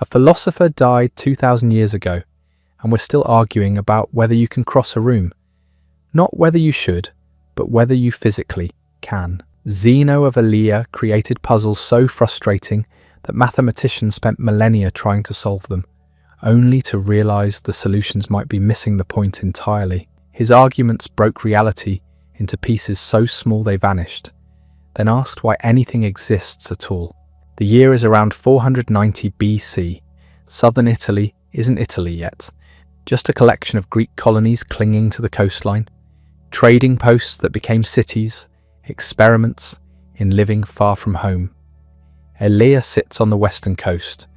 A philosopher died 2,000 years ago, and we're still arguing about whether you can cross a room. Not whether you should, but whether you physically can. Zeno of Elea created puzzles so frustrating that mathematicians spent millennia trying to solve them, only to realize the solutions might be missing the point entirely. His arguments broke reality into pieces so small they vanished, then asked why anything exists at all. The year is around 490 BC. Southern Italy isn't Italy yet, just a collection of Greek colonies clinging to the coastline, trading posts that became cities, experiments in living far from home. Elea sits on the western coast,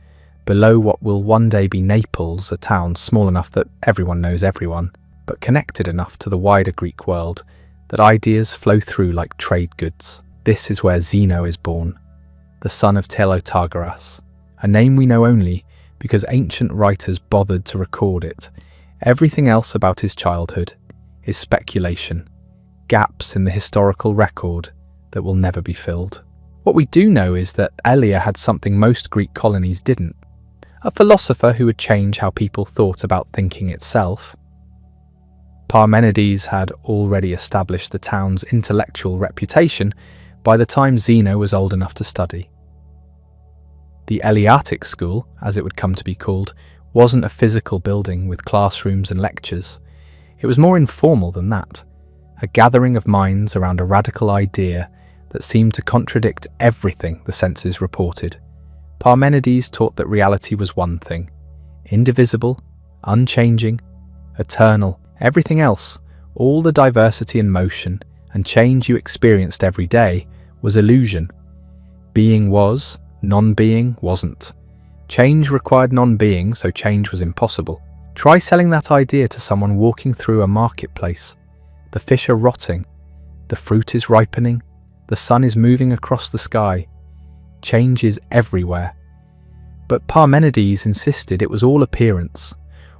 below what will one day be Naples, a town small enough that everyone knows everyone, but connected enough to the wider Greek world that ideas flow through like trade goods. This is where Zeno is born, the son of Teleotagoras, a name we know only because ancient writers bothered to record it. Everything else about his childhood is speculation, gaps in the historical record that will never be filled. What we do know is that Elea had something most Greek colonies didn't: a philosopher who would change how people thought about thinking itself. Parmenides had already established the town's intellectual reputation by the time Zeno was old enough to study. The Eleatic school, as it would come to be called, wasn't a physical building with classrooms and lectures. It was more informal than that, a gathering of minds around a radical idea that seemed to contradict everything the senses reported. Parmenides taught that reality was one thing: indivisible, unchanging, eternal. Everything else, all the diversity and motion and change you experienced every day, was illusion. Being was, non-being wasn't. Change required non-being, so change was impossible. Try selling that idea to someone walking through a marketplace. The fish are rotting, the fruit is ripening, the sun is moving across the sky. Change is everywhere. But Parmenides insisted it was all appearance,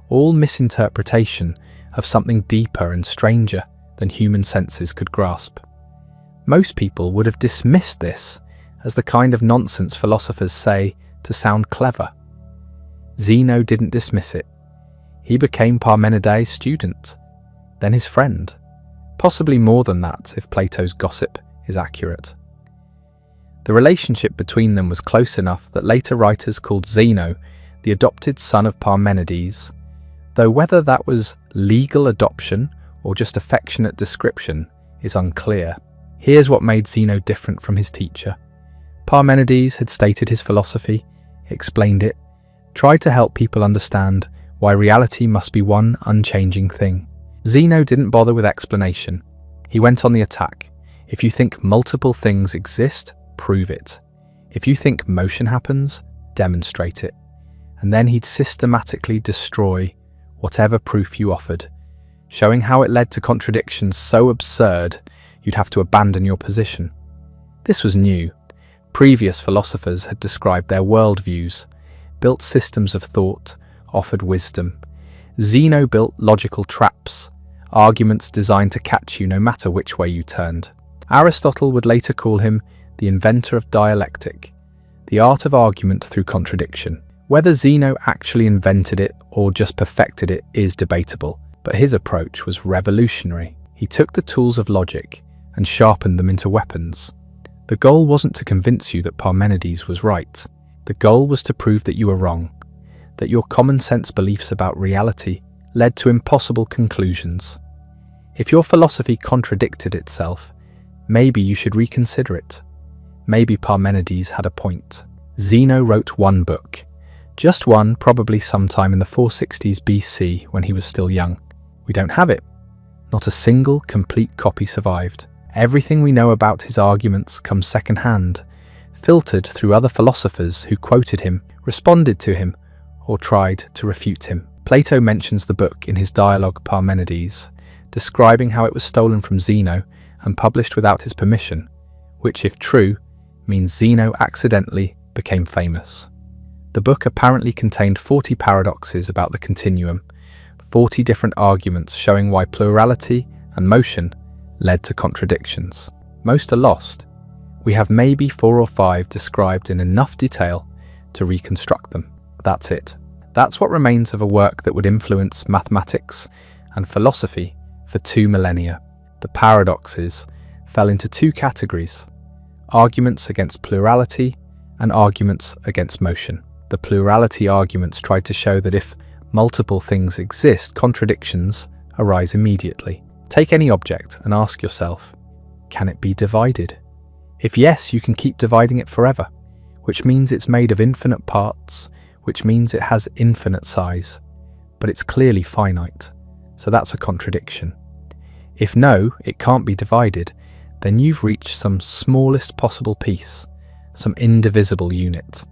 all misinterpretation of something deeper and stranger than human senses could grasp. Most people would have dismissed this as the kind of nonsense philosophers say to sound clever. Zeno didn't dismiss it. He became Parmenides' student, then his friend. Possibly more than that, if Plato's gossip is accurate. The relationship between them was close enough that later writers called Zeno the adopted son of Parmenides, though whether that was legal adoption or just affectionate description is unclear. Here's what made Zeno different from his teacher. Parmenides had stated his philosophy, explained it, tried to help people understand why reality must be one unchanging thing. Zeno didn't bother with explanation. He went on the attack. If you think multiple things exist, prove it. If you think motion happens, demonstrate it. And then he'd systematically destroy whatever proof you offered, showing how it led to contradictions so absurd you'd have to abandon your position. This was new. Previous philosophers had described their worldviews, built systems of thought, offered wisdom. Zeno built logical traps, arguments designed to catch you no matter which way you turned. Aristotle would later call him the inventor of dialectic, the art of argument through contradiction. Whether Zeno actually invented it or just perfected it is debatable, but his approach was revolutionary. He took the tools of logic and sharpened them into weapons. The goal wasn't to convince you that Parmenides was right. The goal was to prove that you were wrong, that your common sense beliefs about reality led to impossible conclusions. If your philosophy contradicted itself, maybe you should reconsider it. Maybe Parmenides had a point. Zeno wrote one book. Just one, probably sometime in the 460s BC when he was still young. We don't have it. Not a single complete copy survived. Everything we know about his arguments comes second-hand, filtered through other philosophers who quoted him, responded to him, or tried to refute him. Plato mentions the book in his dialogue Parmenides, describing how it was stolen from Zeno and published without his permission, which, if true, means Zeno accidentally became famous. The book apparently contained 40 paradoxes about the continuum, 40 different arguments showing why plurality and motion led to contradictions. Most are lost. We have maybe 4 or 5 described in enough detail to reconstruct them. That's it. That's what remains of a work that would influence mathematics and philosophy for 2 millennia. The paradoxes fell into 2 categories: arguments against plurality and arguments against motion. The plurality arguments tried to show that if multiple things exist, contradictions arise immediately. Take any object and ask yourself, can it be divided? If yes, you can keep dividing it forever, which means it's made of infinite parts, which means it has infinite size, but it's clearly finite, so that's a contradiction. If no, it can't be divided, then you've reached some smallest possible piece, some indivisible unit.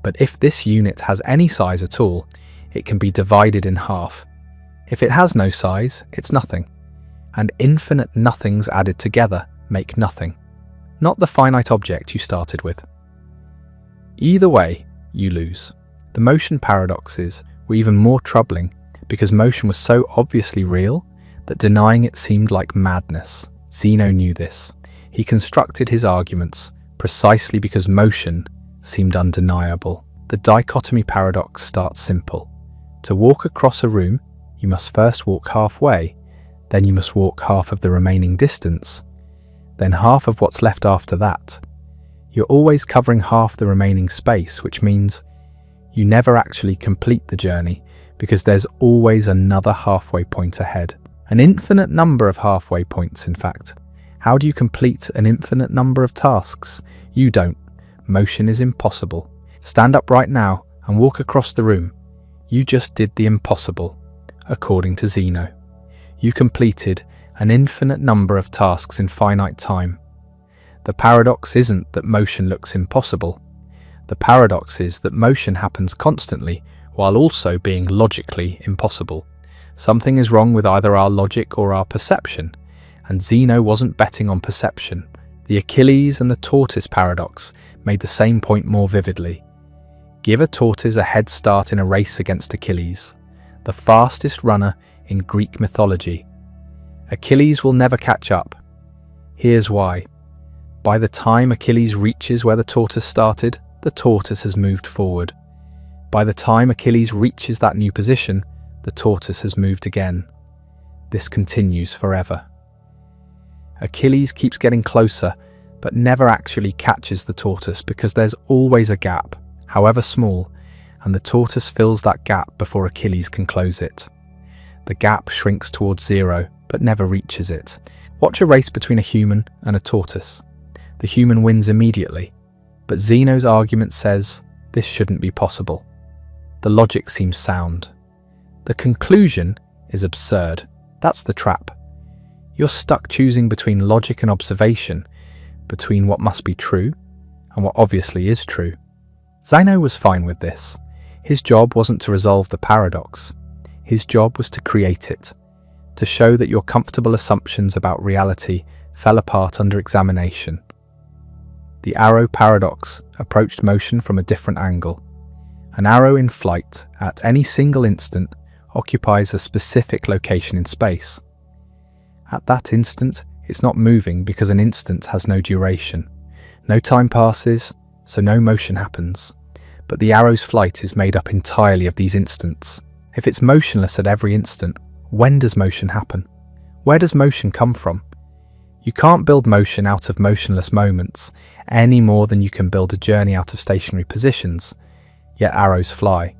But if this unit has any size at all, it can be divided in half. If it has no size, it's nothing. And infinite nothings added together make nothing, not the finite object you started with. Either way, you lose. The motion paradoxes were even more troubling because motion was so obviously real that denying it seemed like madness. Zeno knew this. He constructed his arguments precisely because motion seemed undeniable. The dichotomy paradox starts simple. To walk across a room, you must first walk halfway, then you must walk half of the remaining distance, then half of what's left after that. You're always covering half the remaining space, which means you never actually complete the journey because there's always another halfway point ahead. An infinite number of halfway points, in fact. How do you complete an infinite number of tasks? You don't. Motion is impossible. Stand up right now and walk across the room. You just did the impossible, according to Zeno. You completed an infinite number of tasks in finite time. The paradox isn't that motion looks impossible. The paradox is that motion happens constantly while also being logically impossible. Something is wrong with either our logic or our perception, and Zeno wasn't betting on perception. The Achilles and the tortoise paradox made the same point more vividly. Give a tortoise a head start in a race against Achilles, the fastest runner in Greek mythology. Achilles will never catch up. Here's why. By the time Achilles reaches where the tortoise started, the tortoise has moved forward. By the time Achilles reaches that new position, the tortoise has moved again. This continues forever. Achilles keeps getting closer, but never actually catches the tortoise because there's always a gap, however small, and the tortoise fills that gap before Achilles can close it. The gap shrinks towards zero, but never reaches it. Watch a race between a human and a tortoise. The human wins immediately, but Zeno's argument says this shouldn't be possible. The logic seems sound. The conclusion is absurd. That's the trap. You're stuck choosing between logic and observation, between what must be true and what obviously is true. Zeno was fine with this. His job wasn't to resolve the paradox. His job was to create it, to show that your comfortable assumptions about reality fell apart under examination. The arrow paradox approached motion from a different angle. An arrow in flight at any single instant occupies a specific location in space. At that instant, it's not moving because an instant has no duration. No time passes, so no motion happens. But the arrow's flight is made up entirely of these instants. If it's motionless at every instant, when does motion happen? Where does motion come from? You can't build motion out of motionless moments, any more than you can build a journey out of stationary positions. Yet arrows fly.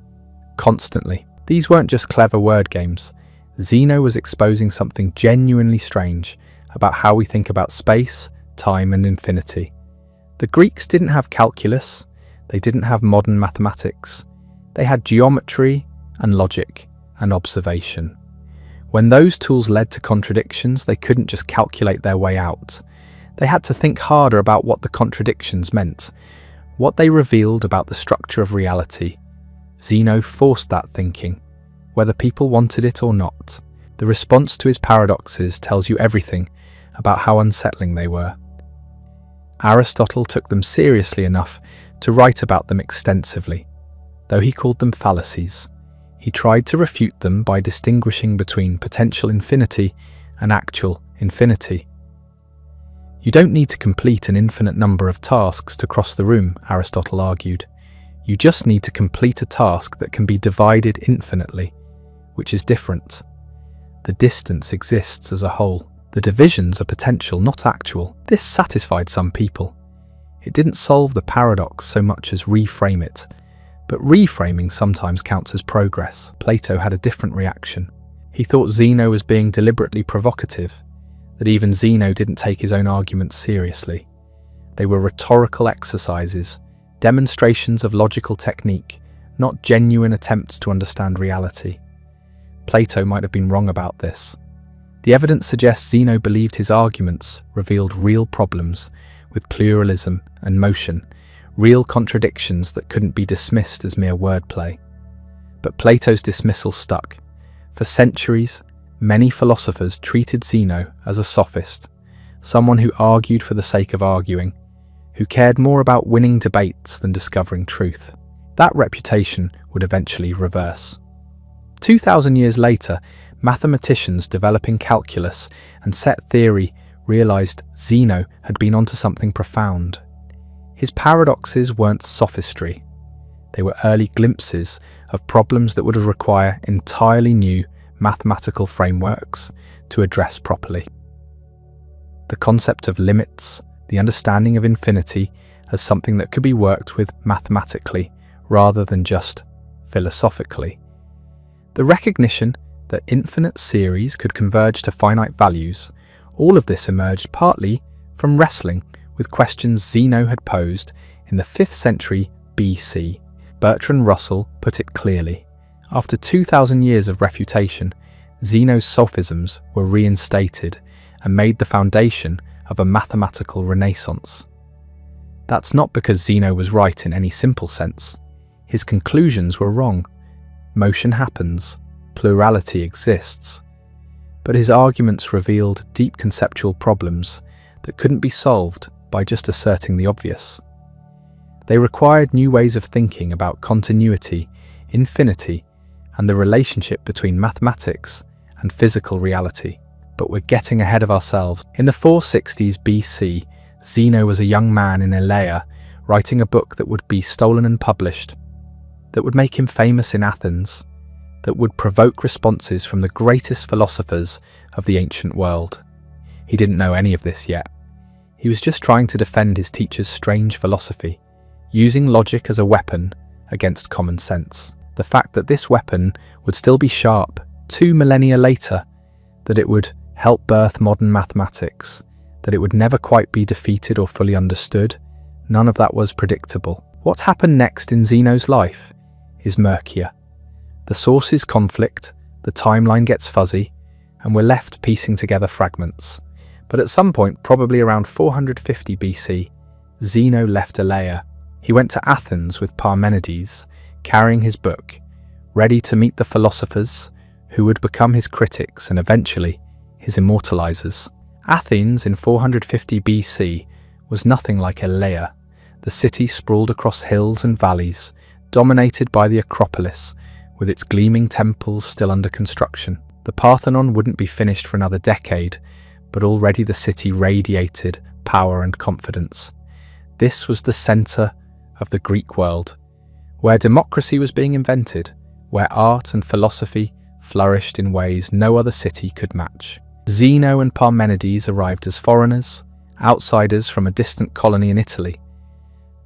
Constantly. These weren't just clever word games. Zeno was exposing something genuinely strange about how we think about space, time, and infinity. The Greeks didn't have calculus. They didn't have modern mathematics. They had geometry and logic and observation. When those tools led to contradictions, they couldn't just calculate their way out. They had to think harder about what the contradictions meant, what they revealed about the structure of reality. Zeno forced that thinking, whether people wanted it or not. The response to his paradoxes tells you everything about how unsettling they were. Aristotle took them seriously enough to write about them extensively, though he called them fallacies. He tried to refute them by distinguishing between potential infinity and actual infinity. You don't need to complete an infinite number of tasks to cross the room, Aristotle argued. You just need to complete a task that can be divided infinitely, which is different. The distance exists as a whole. The divisions are potential, not actual. This satisfied some people. It didn't solve the paradox so much as reframe it, but reframing sometimes counts as progress. Plato had a different reaction. He thought Zeno was being deliberately provocative, that even Zeno didn't take his own arguments seriously. They were rhetorical exercises, demonstrations of logical technique, not genuine attempts to understand reality. Plato might have been wrong about this. The evidence suggests Zeno believed his arguments revealed real problems with pluralism and motion, real contradictions that couldn't be dismissed as mere wordplay. But Plato's dismissal stuck. For centuries, many philosophers treated Zeno as a sophist, someone who argued for the sake of arguing, who cared more about winning debates than discovering truth. That reputation would eventually reverse. 2,000 years later, mathematicians developing calculus and set theory realized Zeno had been onto something profound. His paradoxes weren't sophistry. They were early glimpses of problems that would require entirely new mathematical frameworks to address properly. The concept of limits, the understanding of infinity as something that could be worked with mathematically rather than just philosophically. The recognition that infinite series could converge to finite values, all of this emerged partly from wrestling with questions Zeno had posed in the 5th century BC. Bertrand Russell put it clearly. After 2,000 years of refutation, Zeno's sophisms were reinstated and made the foundation of a mathematical renaissance. That's not because Zeno was right in any simple sense. His conclusions were wrong. Motion happens, plurality exists. But his arguments revealed deep conceptual problems that couldn't be solved by just asserting the obvious. They required new ways of thinking about continuity, infinity, and the relationship between mathematics and physical reality. But we're getting ahead of ourselves. In the 460s BC, Zeno was a young man in Elea, writing a book that would be stolen and published, that would make him famous in Athens, that would provoke responses from the greatest philosophers of the ancient world. He didn't know any of this yet. He was just trying to defend his teacher's strange philosophy, using logic as a weapon against common sense. The fact that this weapon would still be sharp 2 millennia later, that it would help birth modern mathematics, that it would never quite be defeated or fully understood, none of that was predictable. What happened next in Zeno's life is murkier. The sources conflict, the timeline gets fuzzy, and we're left piecing together fragments. But at some point, probably around 450 BC, Zeno left Elea. He went to Athens with Parmenides, carrying his book, ready to meet the philosophers who would become his critics and eventually his immortalizers. Athens in 450 BC was nothing like Elea. The city sprawled across hills and valleys, dominated by the Acropolis, with its gleaming temples still under construction. The Parthenon wouldn't be finished for another decade, but already the city radiated power and confidence. This was the center of the Greek world, where democracy was being invented, where art and philosophy flourished in ways no other city could match. Zeno and Parmenides arrived as foreigners, outsiders from a distant colony in Italy.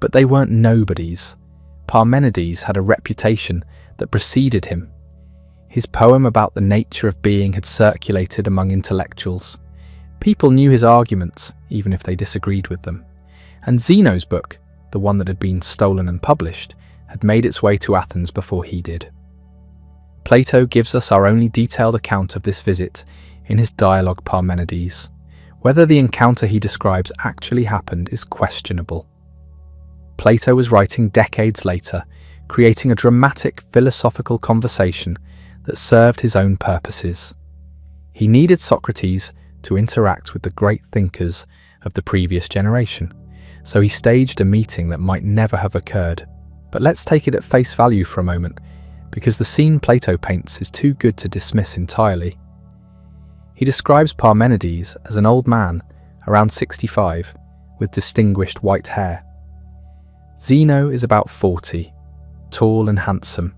But they weren't nobodies. Parmenides had a reputation that preceded him. His poem about the nature of being had circulated among intellectuals. People knew his arguments, even if they disagreed with them. And Zeno's book, the one that had been stolen and published, had made its way to Athens before he did. Plato gives us our only detailed account of this visit in his dialogue Parmenides. Whether the encounter he describes actually happened is questionable. Plato was writing decades later, creating a dramatic philosophical conversation that served his own purposes. He needed Socrates to interact with the great thinkers of the previous generation, so he staged a meeting that might never have occurred. But let's take it at face value for a moment, because the scene Plato paints is too good to dismiss entirely. He describes Parmenides as an old man, around 65, with distinguished white hair. Zeno is about 40, tall and handsome.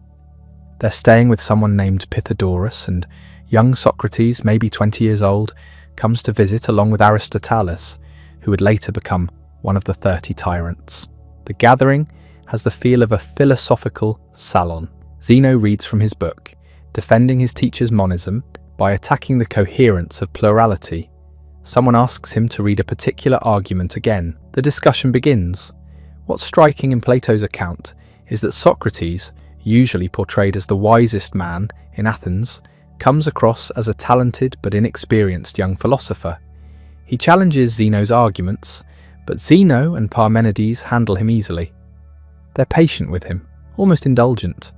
They're staying with someone named Pythagoras, and young Socrates, maybe 20 years old, comes to visit along with Aristoteles, who would later become one of the 30 tyrants. The gathering has the feel of a philosophical salon. Zeno reads from his book, defending his teacher's monism by attacking the coherence of plurality. Someone asks him to read a particular argument again. The discussion begins. What's striking in Plato's account is that Socrates, usually portrayed as the wisest man in Athens, comes across as a talented but inexperienced young philosopher. He challenges Zeno's arguments, but Zeno and Parmenides handle him easily. They're patient with him, almost indulgent,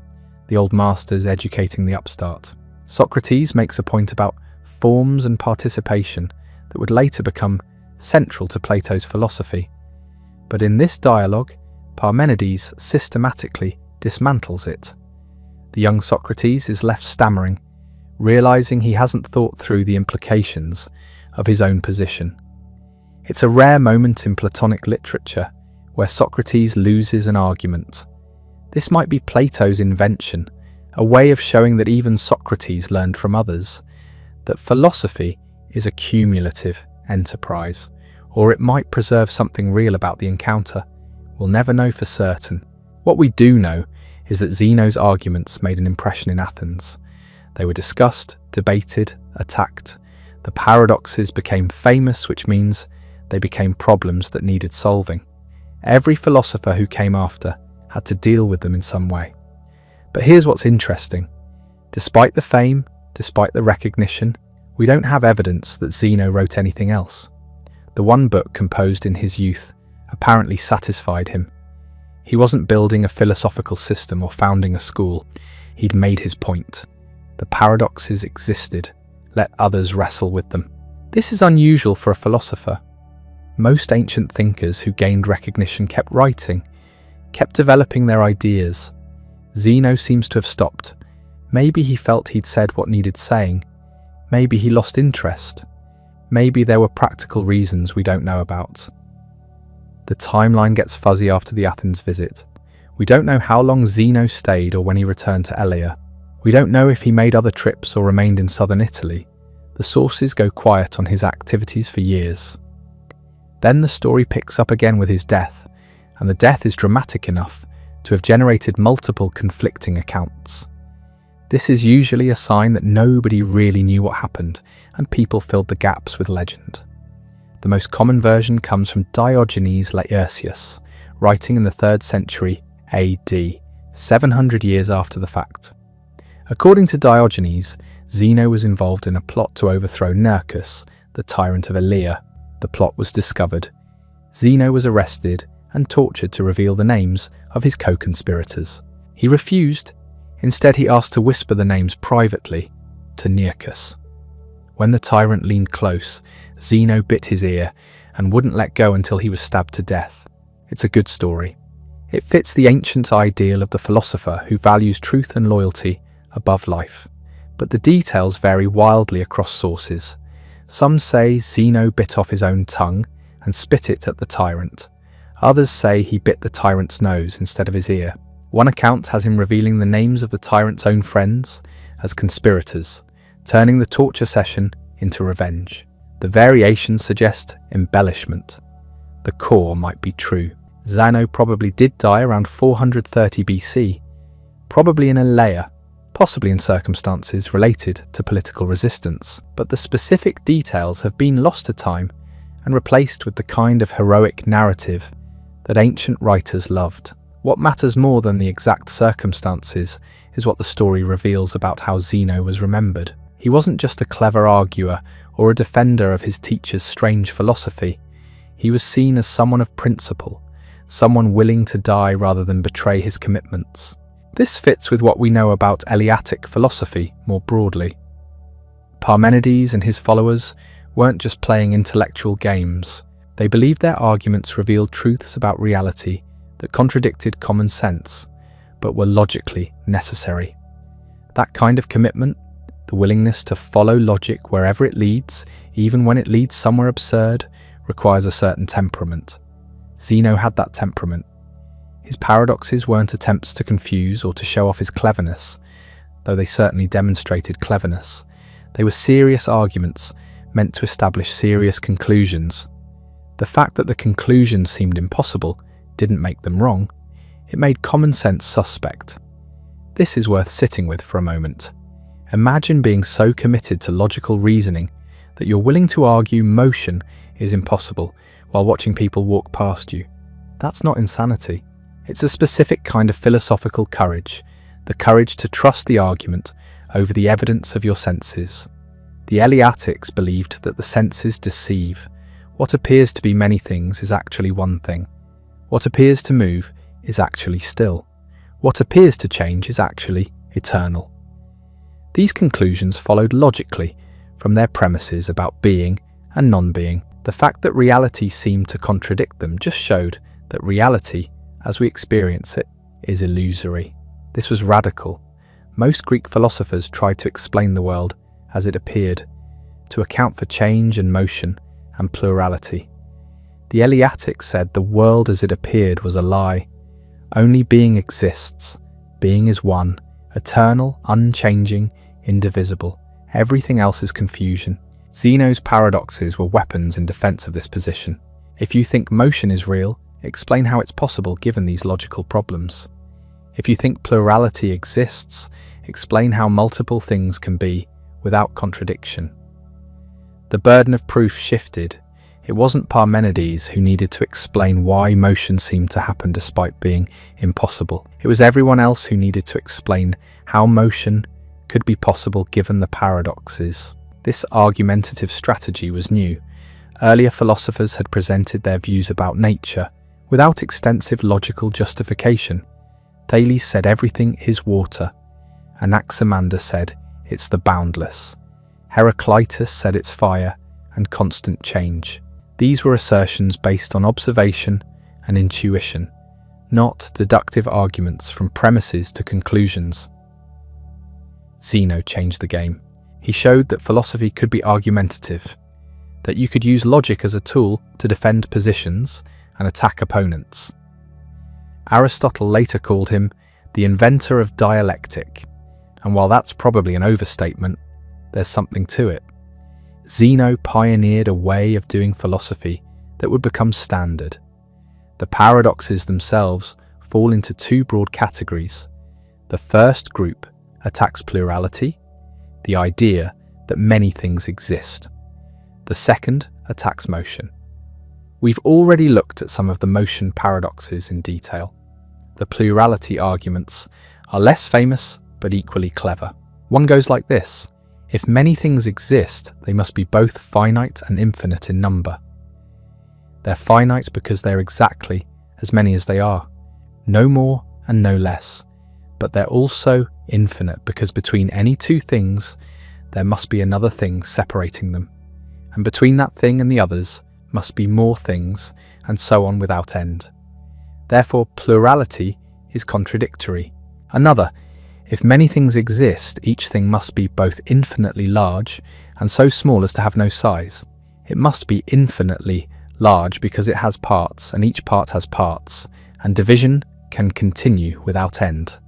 the old masters educating the upstart. Socrates makes a point about forms and participation that would later become central to Plato's philosophy. But in this dialogue, Parmenides systematically dismantles it. The young Socrates is left stammering, realizing he hasn't thought through the implications of his own position. It's a rare moment in Platonic literature where Socrates loses an argument. This might be Plato's invention, a way of showing that even Socrates learned from others, that philosophy is a cumulative enterprise, or it might preserve something real about the encounter. We'll never know for certain. What we do know is that Zeno's arguments made an impression in Athens. They were discussed, debated, attacked. The paradoxes became famous, which means they became problems that needed solving. Every philosopher who came after had to deal with them in some way. But here's what's interesting. Despite the fame, despite the recognition, we don't have evidence that Zeno wrote anything else. The one book composed in his youth apparently satisfied him. He wasn't building a philosophical system or founding a school. He'd made his point. The paradoxes existed. Let others wrestle with them. This is unusual for a philosopher. Most ancient thinkers who gained recognition kept writing, kept developing their ideas. Zeno seems to have stopped. Maybe he felt he'd said what needed saying. Maybe he lost interest. Maybe there were practical reasons we don't know about. The timeline gets fuzzy after the Athens visit. We don't know how long Zeno stayed or when he returned to Elea. We don't know if he made other trips or remained in southern Italy. The sources go quiet on his activities for years. Then the story picks up again with his death, and the death is dramatic enough to have generated multiple conflicting accounts. This is usually a sign that nobody really knew what happened, and people filled the gaps with legend. The most common version comes from Diogenes Laertius, writing in the 3rd century AD, 700 years after the fact. According to Diogenes, Zeno was involved in a plot to overthrow Nearchus, the tyrant of Elea. The plot was discovered. Zeno was arrested and tortured to reveal the names of his co-conspirators. He refused. Instead, he asked to whisper the names privately to Nearchus. When the tyrant leaned close, Zeno bit his ear and wouldn't let go until he was stabbed to death. It's a good story. It fits the ancient ideal of the philosopher who values truth and loyalty above life. But the details vary wildly across sources. Some say Zeno bit off his own tongue and spit it at the tyrant. Others say he bit the tyrant's nose instead of his ear. One account has him revealing the names of the tyrant's own friends as conspirators, turning the torture session into revenge. The variations suggest embellishment. The core might be true. Zeno probably did die around 430 BC, probably in Elea, possibly in circumstances related to political resistance, but the specific details have been lost to time and replaced with the kind of heroic narrative that ancient writers loved. What matters more than the exact circumstances is what the story reveals about how Zeno was remembered. He wasn't just a clever arguer or a defender of his teacher's strange philosophy. He was seen as someone of principle, someone willing to die rather than betray his commitments. This fits with what we know about Eleatic philosophy more broadly. Parmenides and his followers weren't just playing intellectual games. They believed their arguments revealed truths about reality that contradicted common sense, but were logically necessary. That kind of commitment, the willingness to follow logic wherever it leads, even when it leads somewhere absurd, requires a certain temperament. Zeno had that temperament. His paradoxes weren't attempts to confuse or to show off his cleverness, though they certainly demonstrated cleverness. They were serious arguments meant to establish serious conclusions. The fact that the conclusions seemed impossible didn't make them wrong. It made common sense suspect. This is worth sitting with for a moment. Imagine being so committed to logical reasoning that you're willing to argue motion is impossible while watching people walk past you. That's not insanity. It's a specific kind of philosophical courage, the courage to trust the argument over the evidence of your senses. The Eleatics believed that the senses deceive. What appears to be many things is actually one thing. What appears to move is actually still. What appears to change is actually eternal. These conclusions followed logically from their premises about being and non-being. The fact that reality seemed to contradict them just showed that reality, as we experience it, is illusory. This was radical. Most Greek philosophers tried to explain the world as it appeared, to account for change and motion and plurality. The Eleatics said the world as it appeared was a lie. Only being exists. Being is one, eternal, unchanging, indivisible. Everything else is confusion. Zeno's paradoxes were weapons in defense of this position. If you think motion is real, explain how it's possible given these logical problems. If you think plurality exists, explain how multiple things can be without contradiction. The burden of proof shifted. It wasn't Parmenides who needed to explain why motion seemed to happen despite being impossible. It was everyone else who needed to explain how motion could be possible given the paradoxes. This argumentative strategy was new. Earlier philosophers had presented their views about nature without extensive logical justification. Thales said everything is water. Anaximander said it's the boundless. Heraclitus said it's fire and constant change. These were assertions based on observation and intuition, not deductive arguments from premises to conclusions. Zeno changed the game. He showed that philosophy could be argumentative, that you could use logic as a tool to defend positions and attack opponents. Aristotle later called him the inventor of dialectic, and while that's probably an overstatement, there's something to it. Zeno pioneered a way of doing philosophy that would become standard. The paradoxes themselves fall into two broad categories. The first group attacks plurality, the idea that many things exist. The second attacks motion. We've already looked at some of the motion paradoxes in detail. The plurality arguments are less famous but equally clever. One goes like this: if many things exist, they must be both finite and infinite in number. They're finite because they're exactly as many as they are, no more and no less. But they're also infinite because between any two things, there must be another thing separating them. And between that thing and the others must be more things, and so on without end. Therefore, plurality is contradictory. Another: if many things exist, each thing must be both infinitely large and so small as to have no size. It must be infinitely large because it has parts, and each part has parts, and division can continue without end.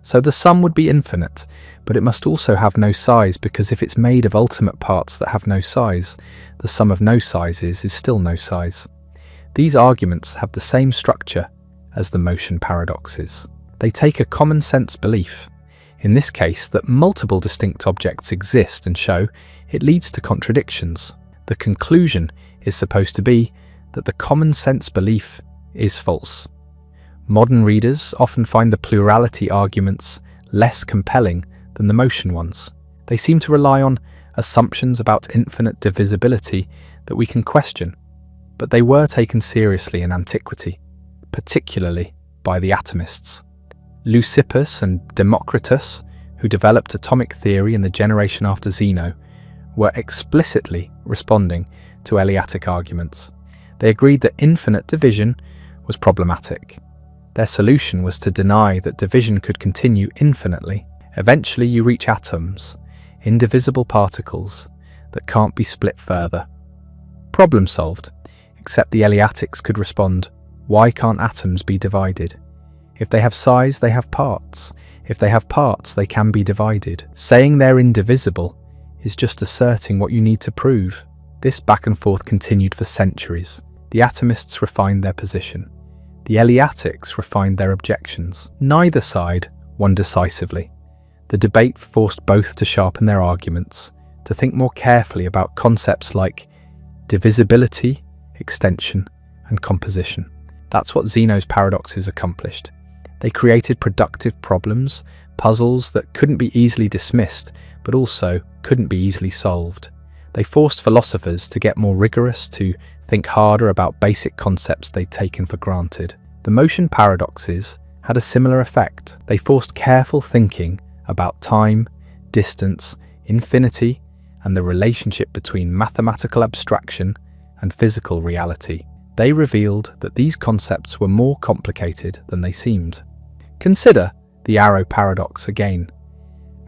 So the sum would be infinite, but it must also have no size because if it's made of ultimate parts that have no size, the sum of no sizes is still no size. These arguments have the same structure as the motion paradoxes. They take a common sense belief, in this case that multiple distinct objects exist, and show it leads to contradictions. The conclusion is supposed to be that the common sense belief is false. Modern readers often find the plurality arguments less compelling than the motion ones. They seem to rely on assumptions about infinite divisibility that we can question, but they were taken seriously in antiquity, particularly by the atomists. Leucippus and Democritus, who developed atomic theory in the generation after Zeno, were explicitly responding to Eleatic arguments. They agreed that infinite division was problematic. Their solution was to deny that division could continue infinitely. Eventually you reach atoms, indivisible particles that can't be split further. Problem solved, except the Eleatics could respond, why can't atoms be divided? If they have size, they have parts. If they have parts, they can be divided. Saying they're indivisible is just asserting what you need to prove. This back and forth continued for centuries. The atomists refined their position. The Eleatics refined their objections. Neither side won decisively. The debate forced both to sharpen their arguments, to think more carefully about concepts like divisibility, extension, and composition. That's what Zeno's paradoxes accomplished. They created productive problems, puzzles that couldn't be easily dismissed, but also couldn't be easily solved. They forced philosophers to get more rigorous, to think harder about basic concepts they'd taken for granted. The motion paradoxes had a similar effect. They forced careful thinking about time, distance, infinity, and the relationship between mathematical abstraction and physical reality. They revealed that these concepts were more complicated than they seemed. Consider the arrow paradox again.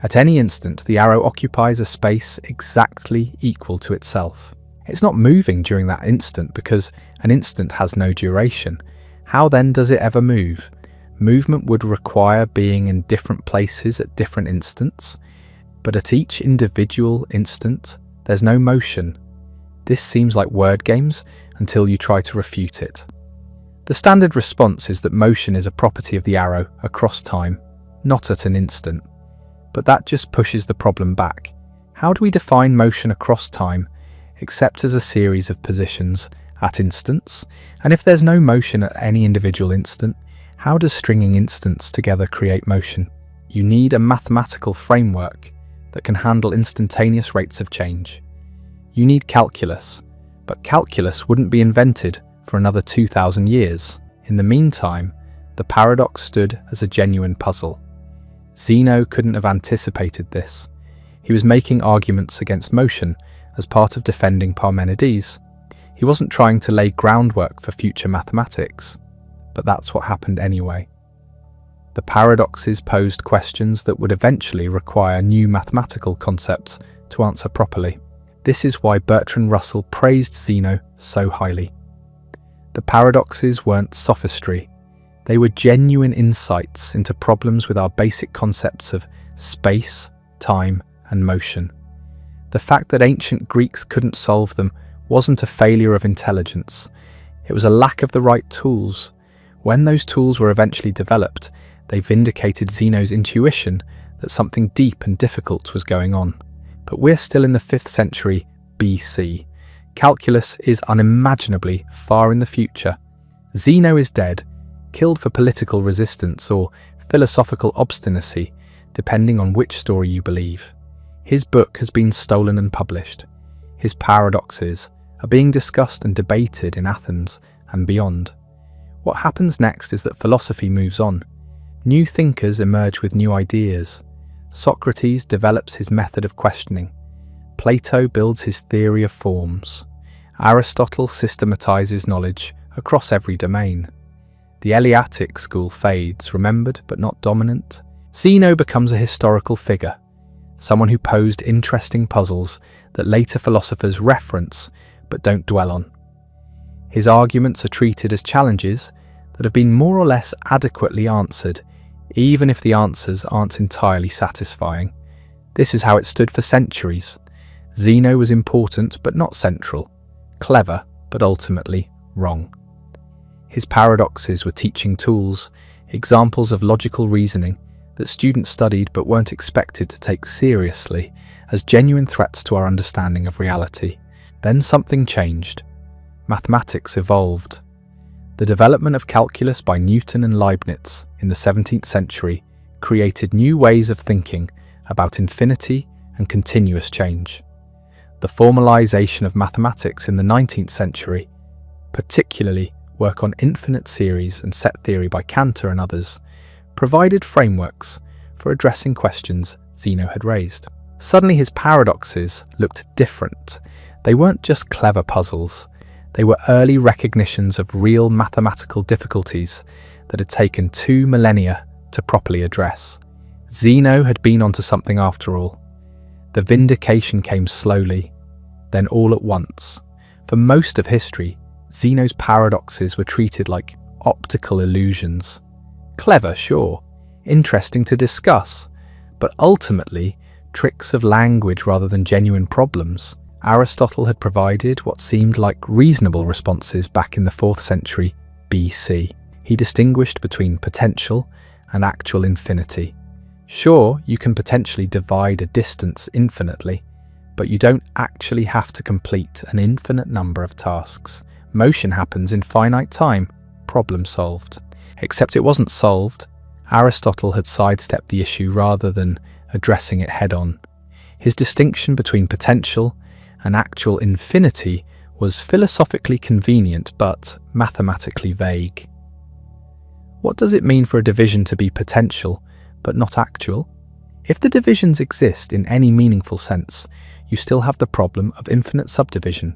At any instant, the arrow occupies a space exactly equal to itself. It's not moving during that instant because an instant has no duration. How then does it ever move? Movement would require being in different places at different instants, but at each individual instant, there's no motion. This seems like word games until you try to refute it. The standard response is that motion is a property of the arrow across time, not at an instant. But that just pushes the problem back. How do we define motion across time, except as a series of positions at instants? And if there's no motion at any individual instant, how does stringing instants together create motion? You need a mathematical framework that can handle instantaneous rates of change. You need calculus, but calculus wouldn't be invented for another 2,000 years. In the meantime, the paradox stood as a genuine puzzle. Zeno couldn't have anticipated this. He was making arguments against motion as part of defending Parmenides. He wasn't trying to lay groundwork for future mathematics, but that's what happened anyway. The paradoxes posed questions that would eventually require new mathematical concepts to answer properly. This is why Bertrand Russell praised Zeno so highly. The paradoxes weren't sophistry. They were genuine insights into problems with our basic concepts of space, time, and motion. The fact that ancient Greeks couldn't solve them wasn't a failure of intelligence. It was a lack of the right tools. When those tools were eventually developed, they vindicated Zeno's intuition that something deep and difficult was going on. But we're still in the 5th century BC. Calculus is unimaginably far in the future. Zeno is dead, killed for political resistance or philosophical obstinacy, depending on which story you believe. His book has been stolen and published. His paradoxes are being discussed and debated in Athens and beyond. What happens next is that philosophy moves on. New thinkers emerge with new ideas. Socrates develops his method of questioning. Plato builds his theory of forms. Aristotle systematizes knowledge across every domain. The Eleatic school fades, remembered but not dominant. Zeno becomes a historical figure, someone who posed interesting puzzles that later philosophers reference but don't dwell on. His arguments are treated as challenges that have been more or less adequately answered, even if the answers aren't entirely satisfying. This is how it stood for centuries. Zeno was important but not central, clever but ultimately wrong. His paradoxes were teaching tools, examples of logical reasoning that students studied but weren't expected to take seriously as genuine threats to our understanding of reality. Then something changed. Mathematics evolved. The development of calculus by Newton and Leibniz in the 17th century created new ways of thinking about infinity and continuous change. The formalization of mathematics in the 19th century, particularly work on infinite series and set theory by Cantor and others, provided frameworks for addressing questions Zeno had raised. Suddenly his paradoxes looked different. They weren't just clever puzzles, they were early recognitions of real mathematical difficulties that had taken 2 millennia to properly address. Zeno had been onto something after all. The vindication came slowly, then all at once. For most of history, Zeno's paradoxes were treated like optical illusions. Clever, sure, interesting to discuss, but ultimately tricks of language rather than genuine problems. Aristotle had provided what seemed like reasonable responses back in the 4th century BC. He distinguished between potential and actual infinity. Sure, you can potentially divide a distance infinitely, but you don't actually have to complete an infinite number of tasks. Motion happens in finite time. Problem solved. Except it wasn't solved. Aristotle had sidestepped the issue rather than addressing it head-on. His distinction between potential and actual infinity was philosophically convenient but mathematically vague. What does it mean for a division to be potential but not actual? If the divisions exist in any meaningful sense, you still have the problem of infinite subdivision.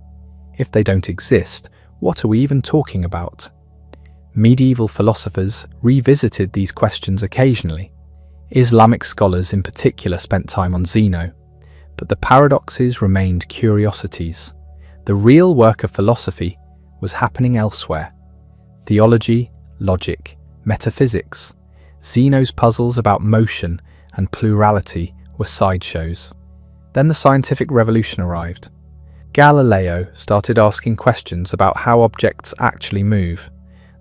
If they don't exist, what are we even talking about? Medieval philosophers revisited these questions occasionally. Islamic scholars in particular spent time on Zeno, but the paradoxes remained curiosities. The real work of philosophy was happening elsewhere. Theology, logic, metaphysics. Zeno's puzzles about motion and plurality were sideshows. Then the scientific revolution arrived. Galileo started asking questions about how objects actually move,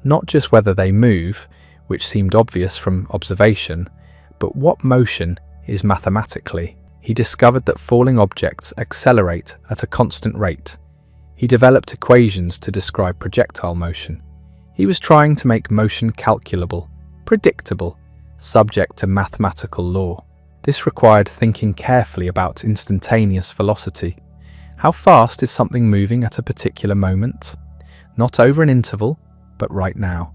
not just whether they move, which seemed obvious from observation, but what motion is mathematically. He discovered that falling objects accelerate at a constant rate. He developed equations to describe projectile motion. He was trying to make motion calculable, predictable, subject to mathematical law. This required thinking carefully about instantaneous velocity. How fast is something moving at a particular moment? Not over an interval, but right now.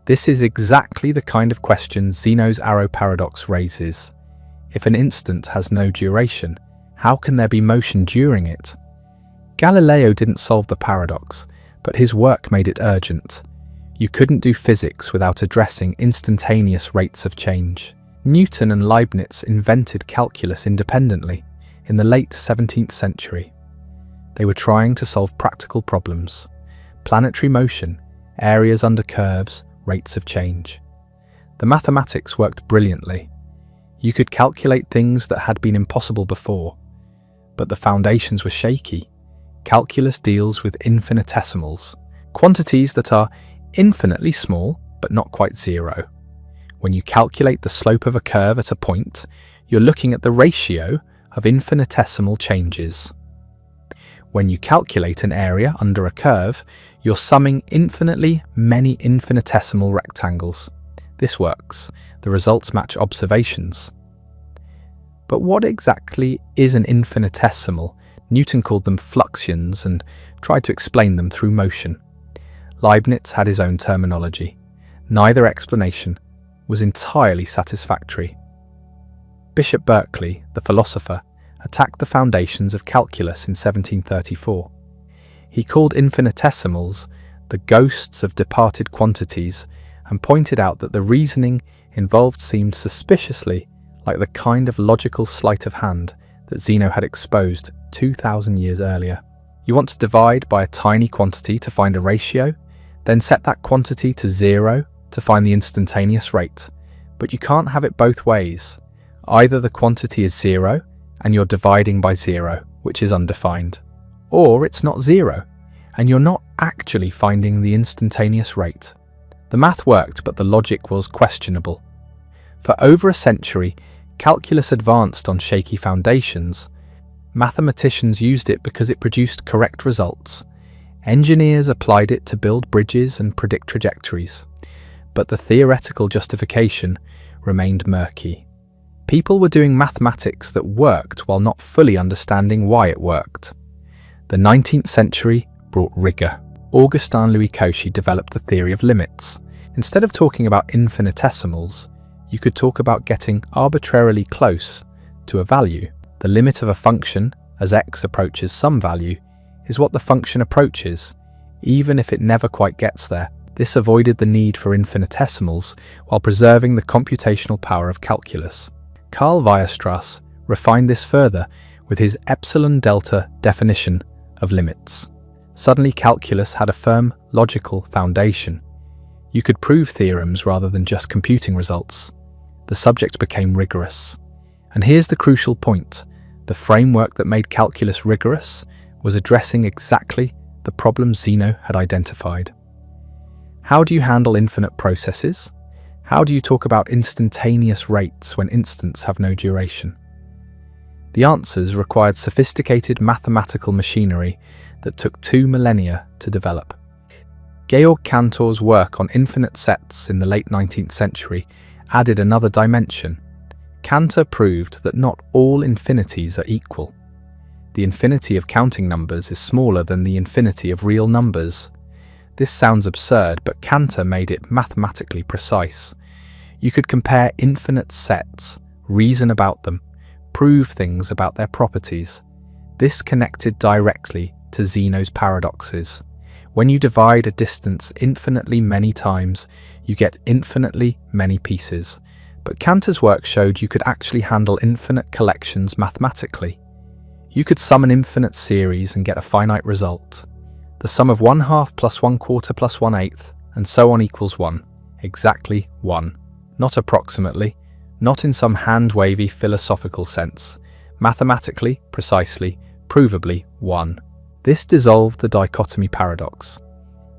This is exactly the kind of question Zeno's arrow paradox raises. If an instant has no duration, how can there be motion during it? Galileo didn't solve the paradox, but his work made it urgent. You couldn't do physics without addressing instantaneous rates of change. Newton and Leibniz invented calculus independently in the late 17th century. They were trying to solve practical problems: planetary motion, areas under curves, rates of change. The mathematics worked brilliantly. You could calculate things that had been impossible before, but the foundations were shaky. Calculus deals with infinitesimals, quantities that are infinitely small but not quite zero. When you calculate the slope of a curve at a point, you're looking at the ratio of infinitesimal changes. When you calculate an area under a curve, you're summing infinitely many infinitesimal rectangles. This works. The results match observations. But what exactly is an infinitesimal? Newton called them fluxions and tried to explain them through motion. Leibniz had his own terminology. Neither explanation was entirely satisfactory. Bishop Berkeley, the philosopher, attacked the foundations of calculus in 1734. He called infinitesimals the ghosts of departed quantities and pointed out that the reasoning involved seemed suspiciously like the kind of logical sleight of hand that Zeno had exposed 2,000 years earlier. You want to divide by a tiny quantity to find a ratio, then set that quantity to zero to find the instantaneous rate. But you can't have it both ways. Either the quantity is zero and you're dividing by zero, which is undefined, or it's not zero and you're not actually finding the instantaneous rate. The math worked, but the logic was questionable. For over a century, calculus advanced on shaky foundations. Mathematicians used it because it produced correct results. Engineers applied it to build bridges and predict trajectories. But the theoretical justification remained murky. People were doing mathematics that worked while not fully understanding why it worked. The 19th century brought rigor. Augustin Louis Cauchy developed the theory of limits. Instead of talking about infinitesimals, you could talk about getting arbitrarily close to a value. The limit of a function, as x approaches some value, is what the function approaches, even if it never quite gets there. This avoided the need for infinitesimals while preserving the computational power of calculus. Carl Weierstrass refined this further with his epsilon delta definition of limits. Suddenly calculus had a firm logical foundation. You could prove theorems rather than just computing results. The subject became rigorous. And here's the crucial point. The framework that made calculus rigorous was addressing exactly the problem Zeno had identified. How do you handle infinite processes? How do you talk about instantaneous rates when instants have no duration? The answers required sophisticated mathematical machinery that took 2 millennia to develop. Georg Cantor's work on infinite sets in the late 19th century added another dimension. Cantor proved that not all infinities are equal. The infinity of counting numbers is smaller than the infinity of real numbers. This sounds absurd, but Cantor made it mathematically precise. You could compare infinite sets, reason about them, prove things about their properties. This connected directly to Zeno's paradoxes. When you divide a distance infinitely many times, you get infinitely many pieces. But Cantor's work showed you could actually handle infinite collections mathematically. You could sum an infinite series and get a finite result. The sum of 1/2 plus 1/4 plus 1/8 and so on equals 1. Exactly 1. Not approximately, not in some hand-wavy philosophical sense. Mathematically, precisely, provably 1. This dissolved the dichotomy paradox.